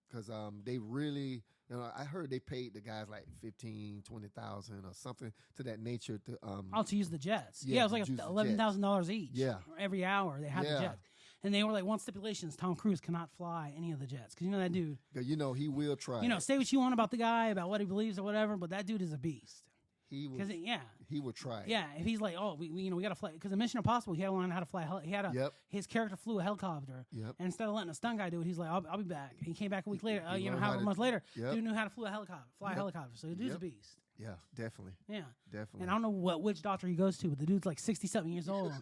because they really, I heard they paid the guys like 15,000, 20,000 or something to that nature to use the jets. Yeah, it was like $11,000 each. Yeah, every hour they had the jets. And they were like, one stipulation is Tom Cruise cannot fly any of the jets. Because that dude. He will try. Say what you want about the guy, about what he believes or whatever, but that dude is a beast. He would try. Yeah, if he's like, oh, we got to fly. Because in Mission Impossible, he had to learn how to fly. His character flew a helicopter. Yep. And instead of letting a stunt guy do it, he's like, I'll be back. He came back a week later, however much later. Dude knew how to fly a helicopter. So the dude's a beast. Yeah, definitely. Yeah. Definitely. And I don't know which doctor he goes to, but the dude's like 60-something years old.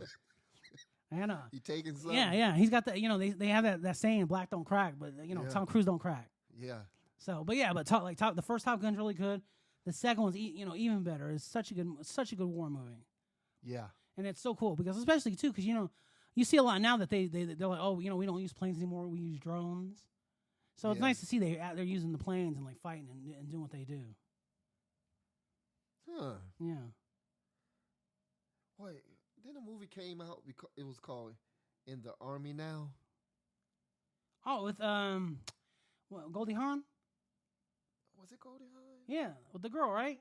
And you taking something? Yeah. He's got the they have that saying, black don't crack, but Tom Cruise don't crack. Yeah. So, but the first Top Gun's really good. The second one's even better. It's such a good war movie. Yeah. And it's so cool because especially too because you see a lot now that they're like, oh, we don't use planes anymore, we use drones. So it's nice to see they're using the planes and like fighting and doing what they do. Huh. Yeah. Wait, then a movie came out because it was called In the Army Now. Oh, with Goldie Hawn? Was it Goldie Hawn? Yeah, with the girl, right?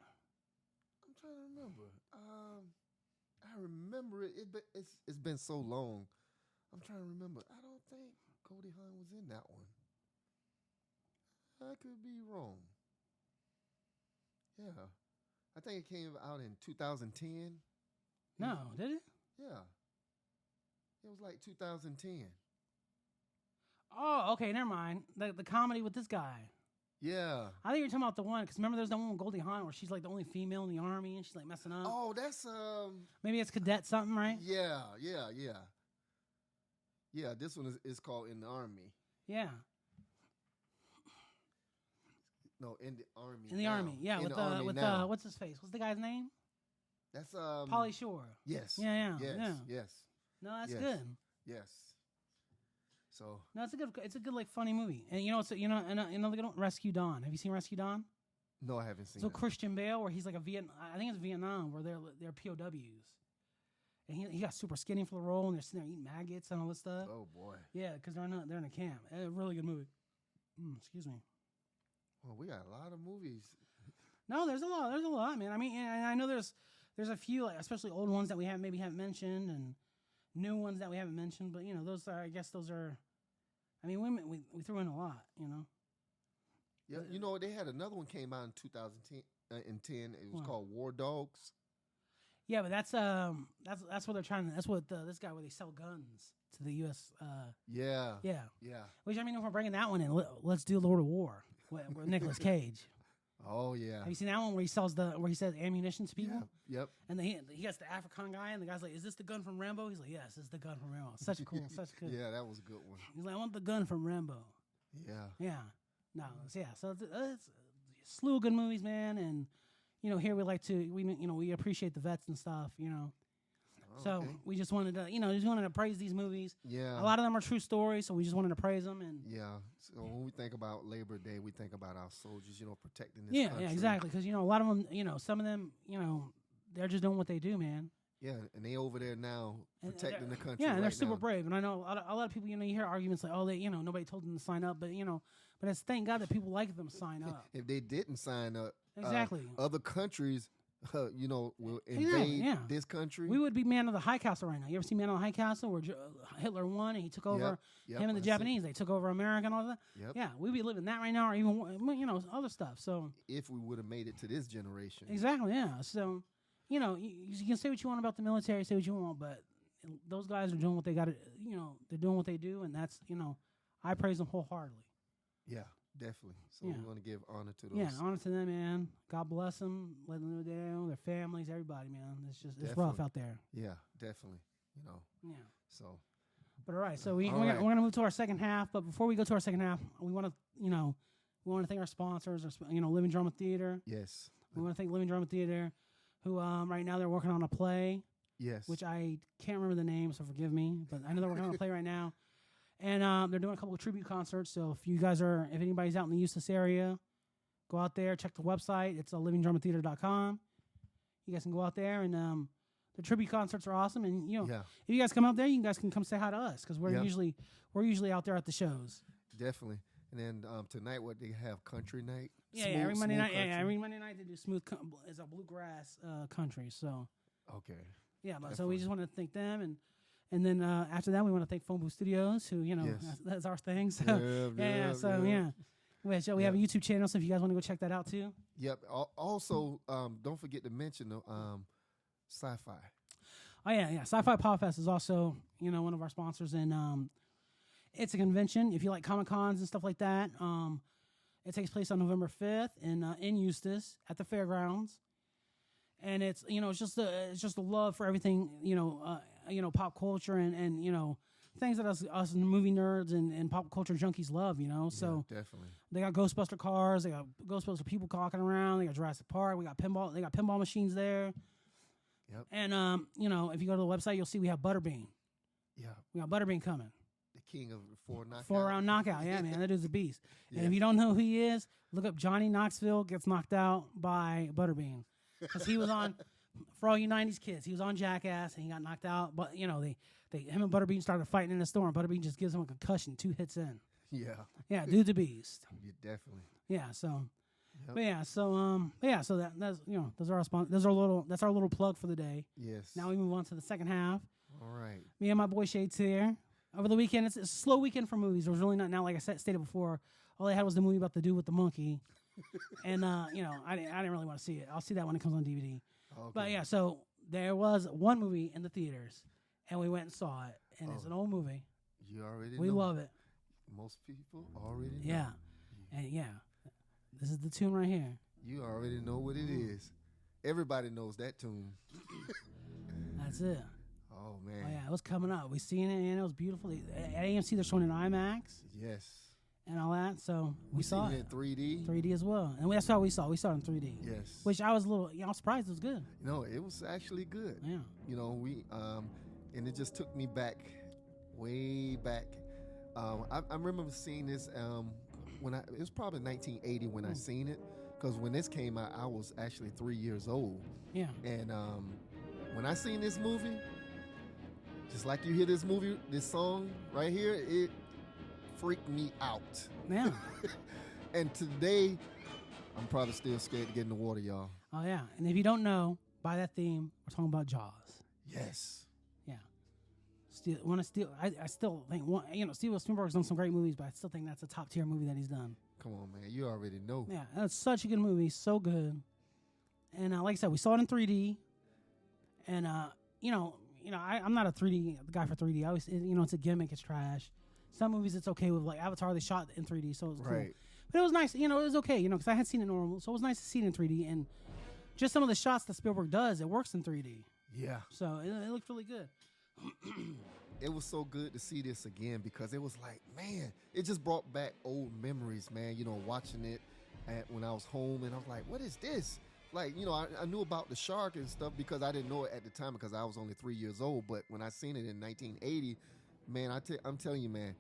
I'm trying to remember. I remember it. It's been so long. I'm trying to remember. I don't think Goldie Hawn was in that one. I could be wrong. Yeah. I think it came out in 2010. No, did it? Yeah. It was like 2010. Oh, okay, never mind. The comedy with this guy. Yeah. I think you're talking about the one, because remember there's that one with Goldie Hawn where she's like the only female in the army and she's like messing up. Oh, that's maybe it's Cadet something, right? Yeah. Yeah, this one is called In the Army. Yeah. No, In the Army. In the Army, yeah. In with the Army with now. what's his face? What's the guy's name? That's Pauly Shore. Yes. Yeah. Yes. No, that's good. Yes. So no, it's a good like funny movie. And another good one, Rescue Dawn. Have you seen Rescue Dawn? No, I haven't seen it. So Christian Bale, where he's like I think it's Vietnam, where they're POWs. And he got super skinny for the role, and they're sitting there eating maggots and all this stuff. Oh boy. Yeah, because they're in a camp. A really good movie. Excuse me. Well, we got a lot of movies. No, there's a lot, man. I mean, and I know there's a few, like, especially old ones that we haven't mentioned, and new ones that we haven't mentioned. But those are, I guess, those are. I mean, we threw in a lot, Yeah, they had another one came out in 2010. It was called War Dogs. Yeah, but that's what they're trying to. That's what this guy where they sell guns to the U.S. Yeah. Which I mean, if we're bringing that one in, let's do Lord of War with Nicolas Cage. Oh yeah. Have you seen that one where he says ammunition to people? Yeah. Yep. And then he gets the African guy, and the guy's like, "Is this the gun from Rambo?" He's like, "Yes, it's the gun from Rambo." Such good. Yeah, that was a good one. He's like, "I want the gun from Rambo." Yeah. Yeah. No. Yeah. So it's a slew of good movies, man, and here we like to we appreciate the vets and stuff, So we just wanted to praise these movies. Yeah. A lot of them are true stories, so we just wanted to praise them. And yeah. So when we think about Labor Day, we think about our soldiers, protecting this country. Yeah, exactly. Because a lot of them, some of them, they're just doing what they do, man. Yeah, and they over there now protecting the country. Yeah, and they're super now. brave. And I know a lot of people, you hear arguments like, oh, they, nobody told them to sign up, but but it's thank God that people like them sign up. If they didn't sign up, exactly, other countries. Will invade this country. We would be Man of the High Castle right now. You ever see Man of the High Castle where Hitler won and he took over him and the Japanese? They took over America and all that. Yep. Yeah, we'd be living that right now, or even other stuff. So if we would have made it to this generation, exactly, yeah. So you can say what you want about the military, say what you want, but those guys are doing what they got to. They're doing what they do, and that's I praise them wholeheartedly. Yeah. Definitely. So we want to give honor to those. Yeah, honor to them, man. God bless them. Let them know their families, everybody, man. It's rough out there. Yeah, definitely. Yeah. So. But all right, so we're gonna move to our second half. But before we go to our second half, we want to thank our sponsors. Living Drama Theater. Yes. We want to thank Living Drama Theater, who right now they're working on a play. Yes. Which I can't remember the name, so forgive me. But I know they're working on a play right now. And they're doing a couple of tribute concerts. So if anybody's out in the Eustis area, Go out there, check the website. It's livingdramatheater.com. You guys can go out there, and the tribute concerts are awesome. And if you guys come out there, you guys can come say hi to us because we're usually out there at the shows. Definitely. And then tonight, what they have, country night. Every Monday night. Yeah, every Monday night they do smooth. It's a bluegrass country. So okay. Yeah, but so we just want to thank them, and then after that we want to thank Phone Booth Studios, who that's our thing. So we have a YouTube channel, so if you guys want to go check that out too. Yep. Also, don't forget to mention the Sci-Fi. Oh yeah. Sci-Fi Podfest is also one of our sponsors, and it's a convention. If you like Comic Cons and stuff like that, it takes place on November 5th in Eustis at the fairgrounds, and it's it's just a love for everything pop culture and things that us movie nerds and pop culture junkies love. So definitely they got Ghostbuster cars, they got Ghostbuster people walking around, they got Jurassic Park, they got pinball machines there. Yep. And if you go to the website, you'll see we have Butterbean. Yeah, we got Butterbean coming. The king of the 4-round knockout. Yeah, man, that dude's a beast. Yeah. And if you don't know who he is, look up Johnny Knoxville gets knocked out by Butterbean, because he was on, for all you '90s kids, he was on Jackass and he got knocked out. But him and Butterbean started fighting in the storm. Butterbean just gives him a concussion 2 hits in. Yeah, dude's a beast. Yeah, definitely. Yeah, so. Yep. So that's that's our little plug for the day. Yes. Now we move on to the second half. All right. Me and my boy Shades here. Over the weekend, it's a slow weekend for movies. There was really not, now, like I stated before, all I had was the movie about the dude with the monkey. And, I didn't really want to see it. I'll see that when it comes on DVD. Okay. But, yeah, so there was one movie in the theaters, and we went and saw it. And it's an old movie. You already We know. love it. Most people already know. Yeah. And, this is the tune right here. You already know what it is. Everybody knows that tune. That's it. Oh, man. Oh, yeah, it was coming up. We seen it, and it was beautiful. At AMC, they're showing it in IMAX. Yes. And all that, so we saw seen it in 3D. 3D as well, and that's how we saw. We saw it in 3D. Yes. Which I was a little, I was surprised it was good. No, it was actually good. Yeah. We and it just took me back, way back. I remember seeing this it was probably 1980 when I seen it, because when this came out, I was actually 3 years old. Yeah. And when I seen this movie, just like you hear this song right here, it freaked me out. Yeah. And today, I'm probably still scared to get in the water, y'all. Oh, yeah. And if you don't know, by that theme, we're talking about Jaws. Yes. Yeah. I still think, Steven Spielberg's done some great movies, but I still think that's a top tier movie that he's done. Come on, man. You already know. Yeah. That's such a good movie. So good. And like I said, we saw it in 3D. And, I'm not a 3D guy for 3D. I always, it's a gimmick. It's trash. Some movies it's okay with, like Avatar. They shot in 3D, so it was cool. But it was nice. It was okay. Because I had seen it normal, so it was nice to see it in 3D. And just some of the shots that Spielberg does, it works in 3D. Yeah. So it looked really good. It was so good to see this again, because it was like, man, it just brought back old memories, man. Watching it when I was home, and I was like, what is this? Like, I knew about the shark and stuff because I didn't know it at the time because I was only 3 years old. But when I seen it in 1980, man, I'm telling you, man,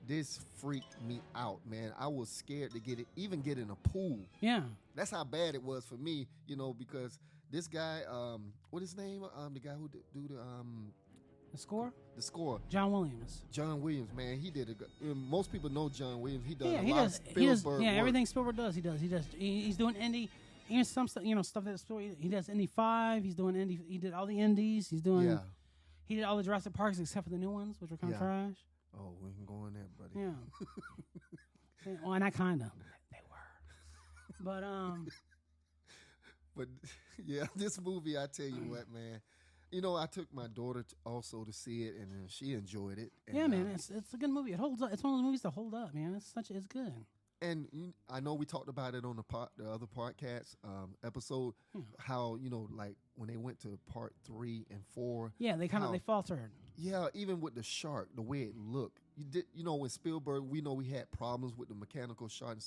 this freaked me out, man. I was scared to get in a pool. Yeah. That's how bad it was for me, because this guy, what his name? The guy who do the score? The score. John Williams. John Williams, man, he did most people know John Williams. He does a lot he of Spielberg work. Everything Spielberg does, he does. He's doing indie. Even some stuff, stuff that's story. He does Indy 5. He's doing Indy. He did all the Indies. He's doing. Yeah. He did all the Jurassic Parks except for the new ones, which were kind of trash. Oh, we can go in there, buddy. Yeah. Well, and I kind of. They were. But yeah, this movie, I tell you what, man. I took my daughter also to see it, and she enjoyed it. And, yeah, man, it's a good movie. It holds up. It's one of those movies that hold up, man. It's good. And I know we talked about it on the other podcast episode, how, like when they went to part 3 and 4. Yeah, they faltered. Yeah, even with the shark, the way it looked. When Spielberg, we know we had problems with the mechanical shark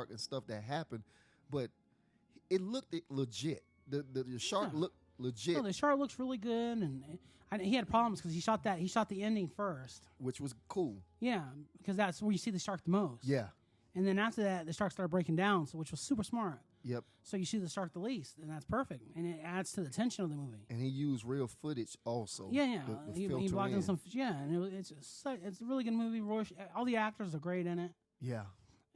and stuff that happened, but it looked legit. The shark looked legit. No, the shark looks really good, and he had problems because he shot the ending first, which was cool. Yeah, because that's where you see the shark the most. Yeah. And then after that, the shark started breaking down, so which was super smart. Yep. So you see the shark the least, and that's perfect, and it adds to the tension of the movie. And he used real footage also. Yeah. The He filter blocked in in. some. Yeah, and it's a really good movie. All the actors are great in it. Yeah.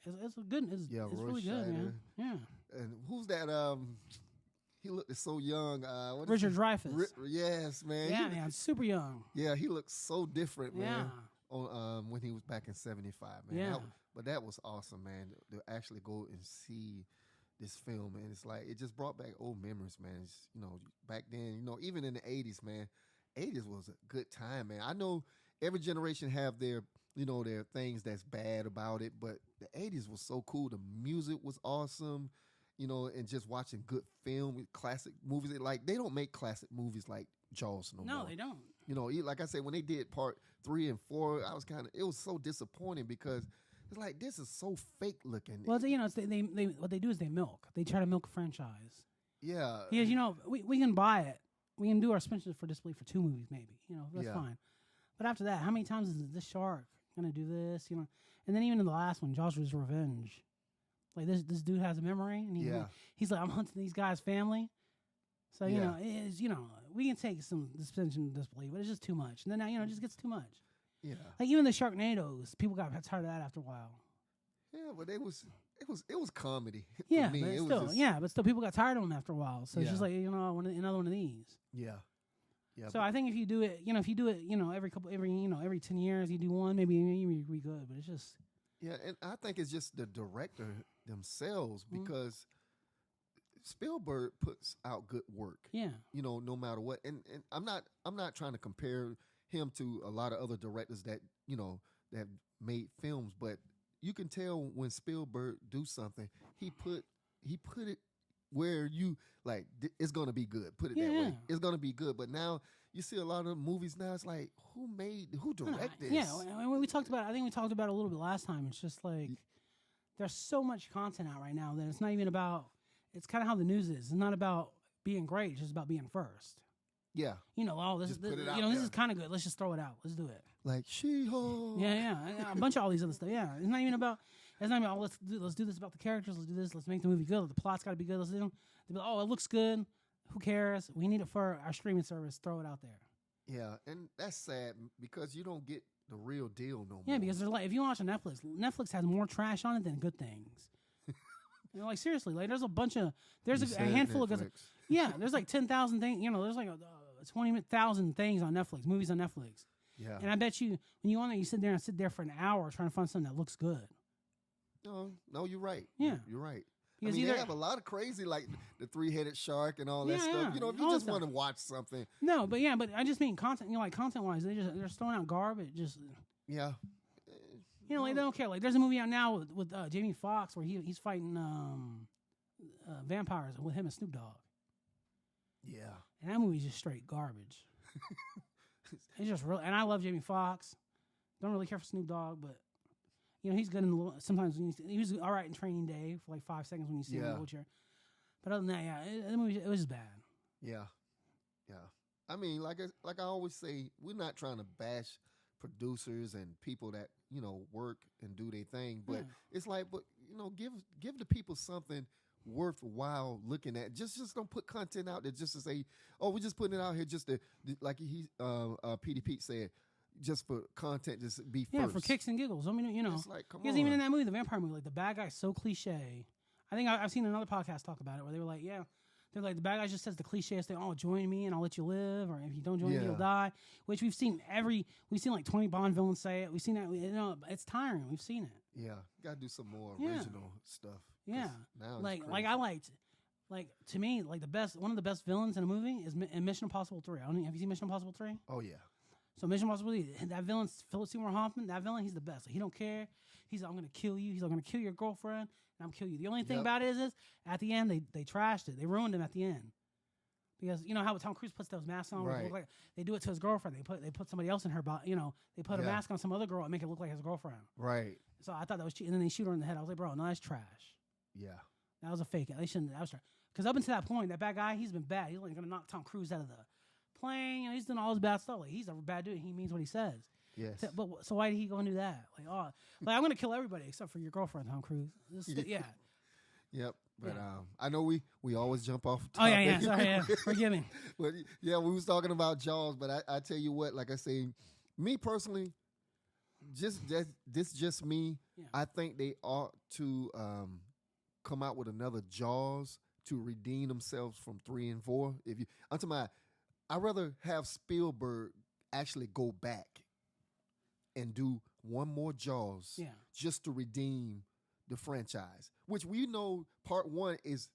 It's a good. It's Roy really good, man. Scheider. Yeah. And who's that? He looked so young. What is Richard he? Dreyfuss. Yes, man. Yeah, man, super young. Yeah, he looked so different, man. Yeah. On when he was back in '75, man. Yeah. But that was awesome, man. To actually go and see this film, and it's like it just brought back old memories, man. It's, back then, even in the '80s, man. '80s was a good time, man. I know every generation have their their things that's bad about it, but the '80s was so cool. The music was awesome. And just watching good film, classic movies. Like, they don't make classic movies like Jaws no more. No, they don't. Like I said, when they did part 3 and 4, it was so disappointing because it's like, this is so fake looking. Well, it's they what they do is they milk. They try to milk a franchise. Yeah. Because, we can buy it. We can do our suspension for disbelief for 2 movies, maybe. That's Yeah. fine. But after that, how many times is this shark going to do this? And then even in the last one, Joshua's Revenge. Like, this dude has a memory, and he's like, I'm hunting these guys' family. So, we can take some suspension of disbelief, but it's just too much. And then now, it just gets too much. Yeah. Like, even the Sharknadoes, people got tired of that after a while. Yeah, but it was comedy. Yeah, for me. but still, people got tired of them after a while. So it's just like, I want another one of these. Yeah. Yeah. So I think if you do it, every 10 years you do one, maybe you'd be good. But it's just. Yeah, and I think it's just the director themselves because Spielberg puts out good work. Yeah. No matter what. And I'm not trying to compare him to a lot of other directors that have made films, but you can tell when Spielberg do something, he put it where you like it's gonna be good. Put it that way. It's gonna be good. But now you see a lot of movies now. It's like, who directed this? Yeah, when we talked about, I think we talked about it a little bit last time. It's just like there's so much content out right now that it's not even about. It's kind of how the news is. It's not about being great. It's just about being first. Yeah. This is kind of good. Let's just throw it out. Let's do it. Like She-Hulk. Yeah. A bunch of all these other stuff. Yeah. It's not even about. Let's do this about the characters. Let's do this. Let's make the movie good. The plot's got to be good. Let's do. They'll be like, oh, it looks good. Who cares? We need it for our streaming service. Throw it out there. Yeah, and that's sad because you don't get the real deal no more. Yeah, because there's like, if you watch on Netflix has more trash on it than good things. Like, seriously, like there's a handful of good. Yeah, there's like 10,000 things. There's like 20,000 things on Netflix, movies on Netflix. Yeah, and I bet you when you on there, you sit there for an hour trying to find something that looks good. No, you're right. Yeah, you're right. Because they have a lot of crazy, like the 3-headed shark and all that stuff. If you just want to watch something. No, but I just mean content. Like content-wise, they're throwing out garbage. Just yeah. Like they don't care. Like there's a movie out now with Jamie Foxx where he's fighting vampires with him and Snoop Dogg. Yeah, and that movie's just straight garbage. It's just real, and I love Jamie Foxx. Don't really care for Snoop Dogg, but he's good in the sometimes. He was all right in Training Day for like 5 seconds when you see him in the wheelchair. But other than that, the movie it was just bad. Yeah. I mean, like I always say, we're not trying to bash producers and people that work and do their thing, but it's like, give the people something worthwhile looking at. Just don't put content out there just to say, oh, we're just putting it out here just to like Petey Pete said, just for content, just be first. Yeah, for kicks and giggles. I mean, it's like, come because on. even in that movie, the vampire movie, like the bad guy's so cliche. I think I've seen another podcast talk about it where they were like, they're like, the bad guy just says the clicheest thing, oh, join me and I'll let you live, or if you don't join me, you'll die. Which we've seen like 20 Bond villains say it. We've seen that. It's tiring. We've seen it. Yeah, gotta do some more original stuff. Yeah, now to me, like one of the best villains in a movie is in Mission Impossible 3. Have you seen Mission Impossible 3? Oh yeah. So Mission Impossible 3, that villain, Philip Seymour Hoffman, that villain, he's the best. Like, he don't care. He's like, I'm gonna kill you. He's like, I'm gonna kill your girlfriend, and I'm gonna kill you. The only thing about it is at the end they trashed it. They ruined him at the end. Because how Tom Cruise puts those masks on, right. Like, they do it to his girlfriend. They put somebody else in her body. They put a mask on some other girl and make it look like his girlfriend. Right. So I thought that was cheap. And then they shoot her in the head. I was like, bro, no, that's trash. Yeah. That was a fake. They shouldn't. That was trash. Because up until that point, that bad guy, he's been bad. He's like gonna knock Tom Cruise out of the plane. He's doing all this bad stuff. Like, he's a bad dude. He means what he says. Yes. So why did he go and do that? Like, oh, like I'm gonna kill everybody except for your girlfriend, Tom Cruise. Yeah. Yep. But Yeah. I know we always jump off. Oh yeah. Sorry, yeah. Forgive me. But yeah, we was talking about Jaws. But I tell you what, like I say, me personally, just me. Yeah. I think they ought to come out with another Jaws to redeem themselves from 3 and 4. I'd rather have Spielberg actually go back and do one more Jaws just to redeem the franchise, which we know part 1 is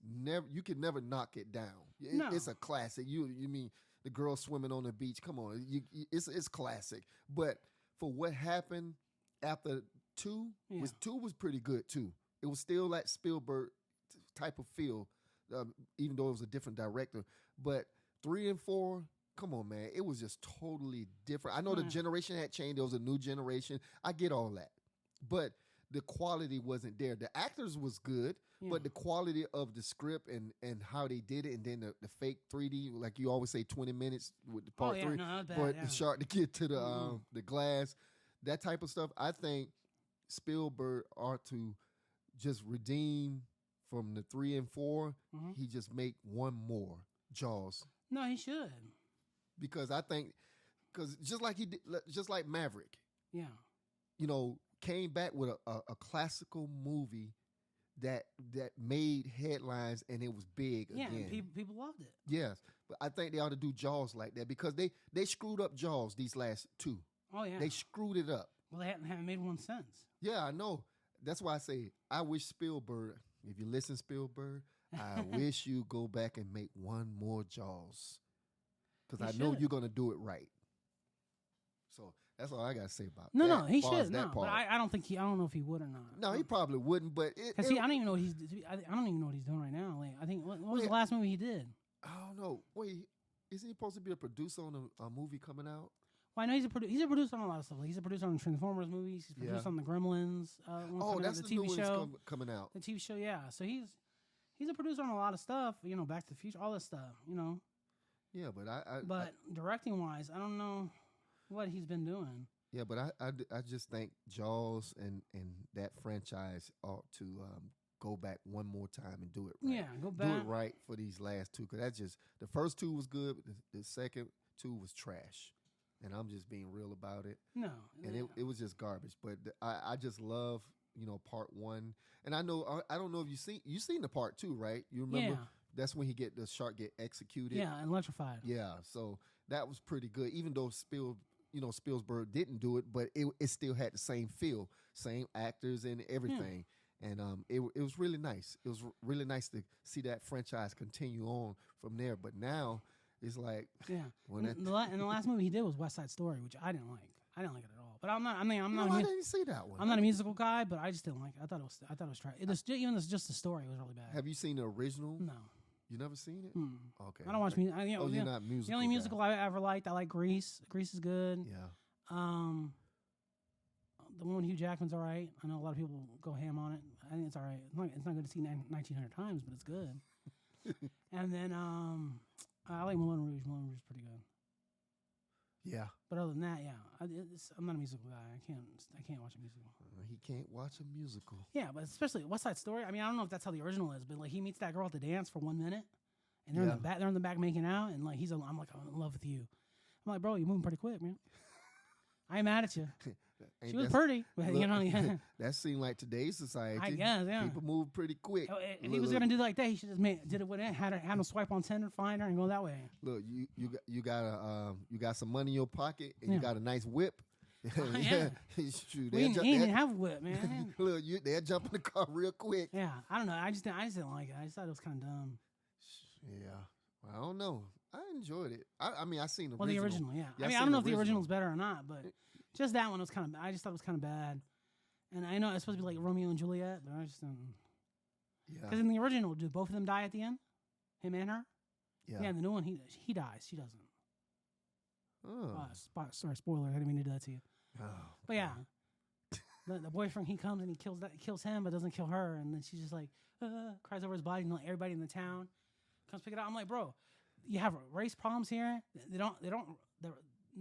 you can never knock it down. It's a classic. You mean the girl swimming on the beach? Come on, it's classic. But for what happened after 2, two was pretty good too. It was still that Spielberg type of feel, even though it was a different director. But 3 and 4, come on, man, it was just totally different. I know the generation had changed. There was a new generation. I get all that. But the quality wasn't there. The actors was good, but the quality of the script and how they did it, and then the fake 3D, like you always say, 20 minutes with the part 3, but the shark to get to the glass, that type of stuff. I think Spielberg ought to just redeem from the 3 and 4. He just make one more Jaws. No, he should. Because I think, just like Maverick. Yeah. Came back with a classical movie that made headlines and it was big again. Yeah, people loved it. Yes, but I think they ought to do Jaws like that because they screwed up Jaws these last 2. Oh yeah, they screwed it up. Well, they haven't made one since. Yeah, I know. That's why I say I wish Spielberg. If you listen, Spielberg, I wish you go back and make one more Jaws because I know you're gonna do it right. So. That's all I gotta say about that. No, he should. No, but I don't think I don't know if he would or not. No, he probably wouldn't. But because I don't even know what he's. I don't even know what he's doing right now. Like I think what was the last movie he did? I don't know. Wait, isn't he supposed to be a producer on a movie coming out? Well, I know he's a producer on a lot of stuff. Like, he's a producer on Transformers movies. He's produced on the Gremlins. That's the TV TV show coming out. The TV show, yeah. So he's a producer on a lot of stuff. Back to the Future, all this stuff. Yeah, but But directing wise, I don't know what he's been doing. Yeah, but I just think Jaws and that franchise ought to go back one more time and do it right. Yeah, go back. Do it right for these last 2, because that's just the first 2 was good, but the second 2 was trash, and I'm just being real about it. No, and it was just garbage. But I just love part 1, and I know I don't know if you seen the part 2, right? You remember? Yeah. That's when the shark get executed. Yeah, electrified. Yeah, so that was pretty good, even though Spielberg didn't do it, but it still had the same feel, same actors and everything. Yeah. And it was really nice. It was really nice to see that franchise continue on from there. But now it's like, and the last movie he did was West Side Story, which I didn't like. I didn't like it at all. But I'm not. I didn't see that one. I'm not a musical guy, but I just didn't like it. I thought it was trash. Even just the story was really bad. Have you seen the original? No. You never seen it? Okay. I don't watch music. You're not musical. The only musical I ever liked, I like Grease. Grease is good. Yeah. The one with Hugh Jackman's all right. I know a lot of people go ham on it. I think it's all right. It's not good to see 1,900 times, but it's good. And then I like Moulin Rouge. Moulin Rouge is pretty good. Yeah. But other than that, I'm not a musical guy. I can't watch a musical. He can't watch a musical. Yeah, but especially West Side Story. I mean, I don't know if that's how the original is, but like he meets that girl at the dance for 1 minute, and they're in the back making out, and like I'm like, I'm in love with you. I'm like, bro, you're moving pretty quick, man. I ain't mad at you. She was pretty, but look, that seemed like today's society. I guess, yeah. People move pretty quick. If he was gonna do it like that, he should just did it with it. Had him swipe on Tinder, find her, and go that way. Look, you got some money in your pocket, and you got a nice whip. Yeah. Shoot, he didn't have a whip, man. Look, they'll jump in the car real quick. Yeah, I don't know. I just didn't like it. I just thought it was kind of dumb. Yeah, I don't know. I enjoyed it. I mean, I seen the original. Well, the original, yeah. I mean, I don't know if the original's better or not, but just that one was kind of. I just thought it was kind of bad. And I know it's supposed to be like Romeo and Juliet, but I just don't. Yeah. Because in the original, do both of them die at the end? Him and her? Yeah. Yeah, in the new one, he dies. She doesn't. Oh. Sorry, spoiler. I didn't mean to do that to you. Oh, but yeah. The boyfriend, he comes and he kills him, but doesn't kill her. And then she's just like, cries over his body. And like, everybody in the town comes pick it up. I'm like, bro, you have race problems here.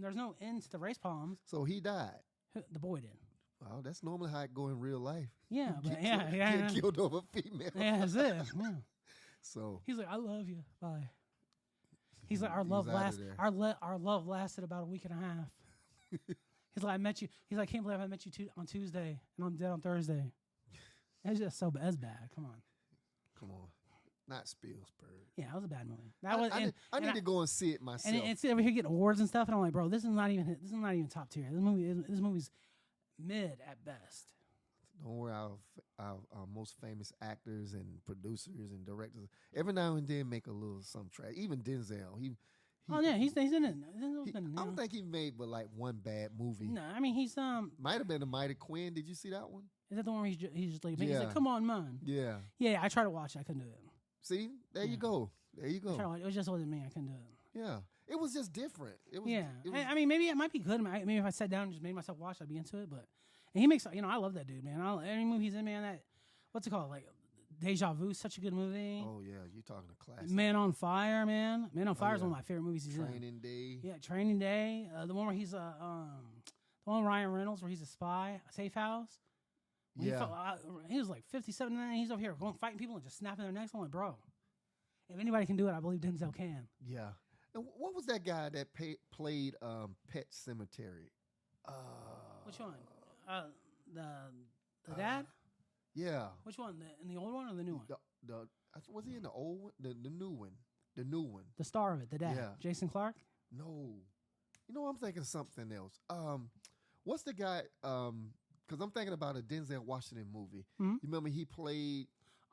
there's no end to the race problems. So he died. The boy did. Well, that's normally how it go in real life. Yeah, but Get killed over a female. Yeah, that's it. Yeah. So He's like, I love you. Bye. He's like, our he's love outta there. our love lasted about a week and a half. He's like, I met you. He's like, I can't believe I met you on Tuesday and I'm dead on Thursday. It's just so bad. That's bad. Come on. Not Spielberg. Yeah, it was a bad movie. That was. I need to go and see it myself. And it's over here getting awards and stuff, and I'm like, bro, this is not even top tier. This movie's mid at best. Don't worry, our most famous actors and producers and directors every now and then make a little some trash. Even Denzel, he's in it. Denzel's been in it. I don't think he made but like one bad movie. No, I mean he's might have been The Mighty Quinn. Did you see that one? Is that the one where he's just like, Yeah. he's like, come on, man. Yeah. Yeah, I tried to watch it. I couldn't do it. See, there you go. It just wasn't me. I couldn't do it. Yeah, it was just different. It was, Yeah, it was, I mean, maybe it might be good. Maybe if I sat down and just made myself watch, I'd be into it. But and he makes, I love that dude, man. Any movie he's in, man. That what's it called? Like Deja Vu, such a good movie. oh yeah, you talking a classic. Man on Fire, man. Man on Fire is yeah. one of my favorite movies he's in. Training Day. Yeah, Training Day. The one where he's the one with Ryan Reynolds where he's a spy. Safe House. When Yeah. he was like 57, and he's over here going fighting people and just snapping their necks. I'm like, bro, if anybody can do it, I believe Denzel can. Yeah. And what was that guy that played Pet Cemetery? Which one? The dad? Yeah. Which one? In the old one or the new one? Was he in the old one? The new one. The new one. The star of it, the dad. Yeah. Jason Clarke? No. I'm thinking something else. What's the guy? Because I'm thinking about a Denzel Washington movie. Mm-hmm. You remember he played?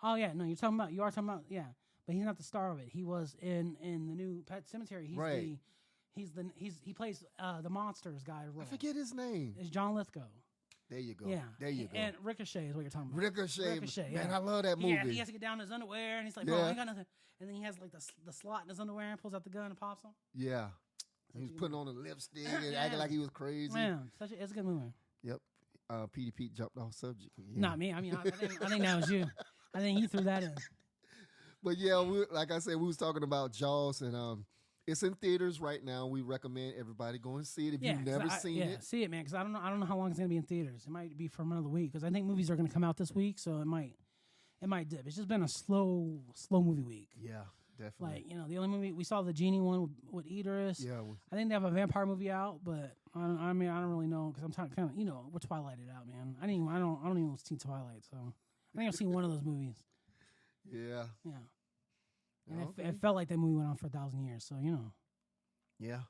Oh yeah, no, you are talking about yeah, but he's not the star of it. He was in the new Pet Cemetery. He's Right. he plays the monsters guy role. I forget his name. It's John Lithgow. There you go. Yeah, There you go. And Ricochet is what you're talking about. Ricochet. Man, yeah. I love that movie. Yeah, he has to get down in his underwear, and he's like, "Bro, I Yeah. ain't got nothing." And then he has like the slot in his underwear and pulls out the gun and pops him. Yeah. He was putting on a lipstick and Yeah. acting like he was crazy. Man, it's a good movie. Yep. Petey Pete jumped off subject. Yeah. Not me. I mean, I think that was you. I think you threw that in. But yeah, like I said, we was talking about Jaws, and it's in theaters right now. We recommend everybody go and see it if you've never seen it. See it, man. Because I don't know how long it's gonna be in theaters. It might be for another week. Because I think movies are gonna come out this week, so it might dip. It's just been a slow movie week. Yeah, definitely. Like the only movie we saw, the Genie one with Idris. Yeah. I think they have a vampire movie out, but I don't really know because I'm kind of we're Twilighted out, man. I don't even see Twilight, so I think I've seen one of those movies. Yeah. Yeah. And Okay. it felt like that movie went on for 1,000 years, so Yeah,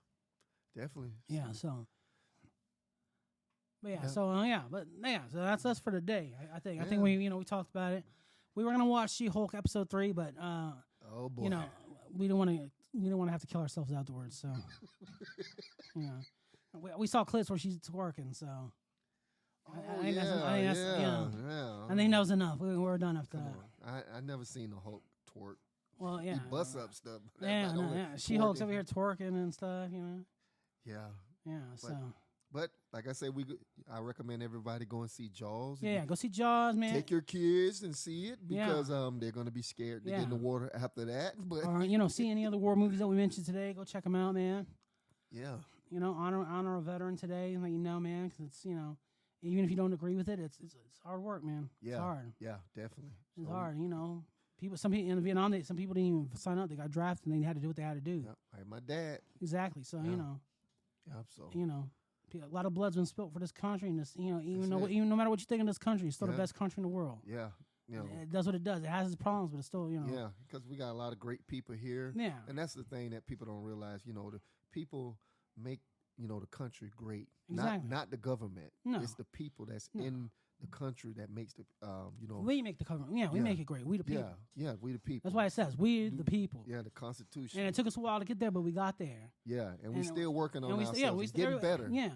definitely. Yeah, so. But yeah, Yeah. so that's us for today. I think Yeah. we talked about it. We were gonna watch She-Hulk episode 3, but Oh boy. we don't want to have to kill ourselves afterwards. So we saw clips where she's twerking. So I think that was enough. We're done after Come that. on. I never seen the Hulk twerk. Well, yeah, He busts up stuff. yeah. She-Hulk's over here twerking and stuff. Yeah. Yeah. So But like I said, I recommend everybody go and see Jaws. yeah, go see Jaws, man. Take your kids and see it Yeah. because they're going to be scared to get in the water after that. But Or see any other war movies that we mentioned today. Go check them out, man. yeah, Honor a veteran today, and let you know, man, because it's even if you don't agree with it, it's hard work, man. yeah, It's hard. Yeah, definitely. It's So, hard. Some people in Vietnam, some people didn't even sign up. They got drafted, and they had to do what they had to do. Yeah, like my dad. Exactly. So Yeah. a So lot of blood's been spilt for this country, and this, even That's it. even no matter what you think of this country, it's still the Yeah. best country in the world. yeah, It does what it does. It has its problems, but it's still yeah, because we got a lot of great people here. Yeah. And that's the thing that people don't realize. The people make the country great. Exactly. Not the government. No. It's the people that's No. in the country that makes the We make the cover. Yeah, we Yeah. make it great. We the people. yeah, we the people. That's why it says we the people. Yeah, the Constitution. And it took us a while to get there, but we got there. Yeah, and we're And- still working on And ourselves. we It's getting better. Yeah,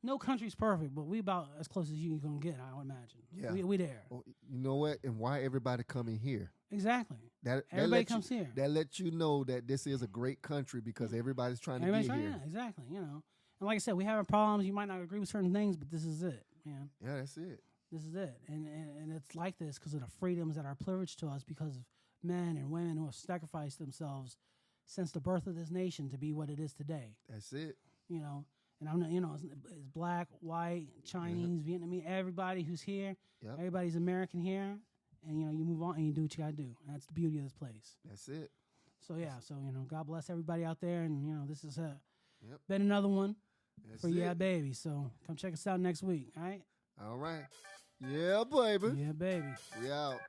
no country's perfect, but we about as close as you gonna get, I would imagine. Yeah. we there. Well, you know what? And why everybody coming here? Exactly. Everybody let comes you, here. That lets you know that this is a great country because everybody's trying to Everybody's get trying, here. yeah, exactly. And like I said, we have problems. You might not agree with certain things, but this is it, man. Yeah, that's it. This is it, and it's like this because of the freedoms that are privileged to us because of men and women who have sacrificed themselves since the birth of this nation to be what it is today. That's it. And I'm not, it's black, white, Chinese, Vietnamese, everybody who's here, everybody's American here, and you move on and you do what you gotta do. And that's the beauty of this place. That's it. So God bless everybody out there, and this has been another one for Yeah Baby. So come check us out next week. All right. All right. Yeah, baby. Yeah, baby. We out.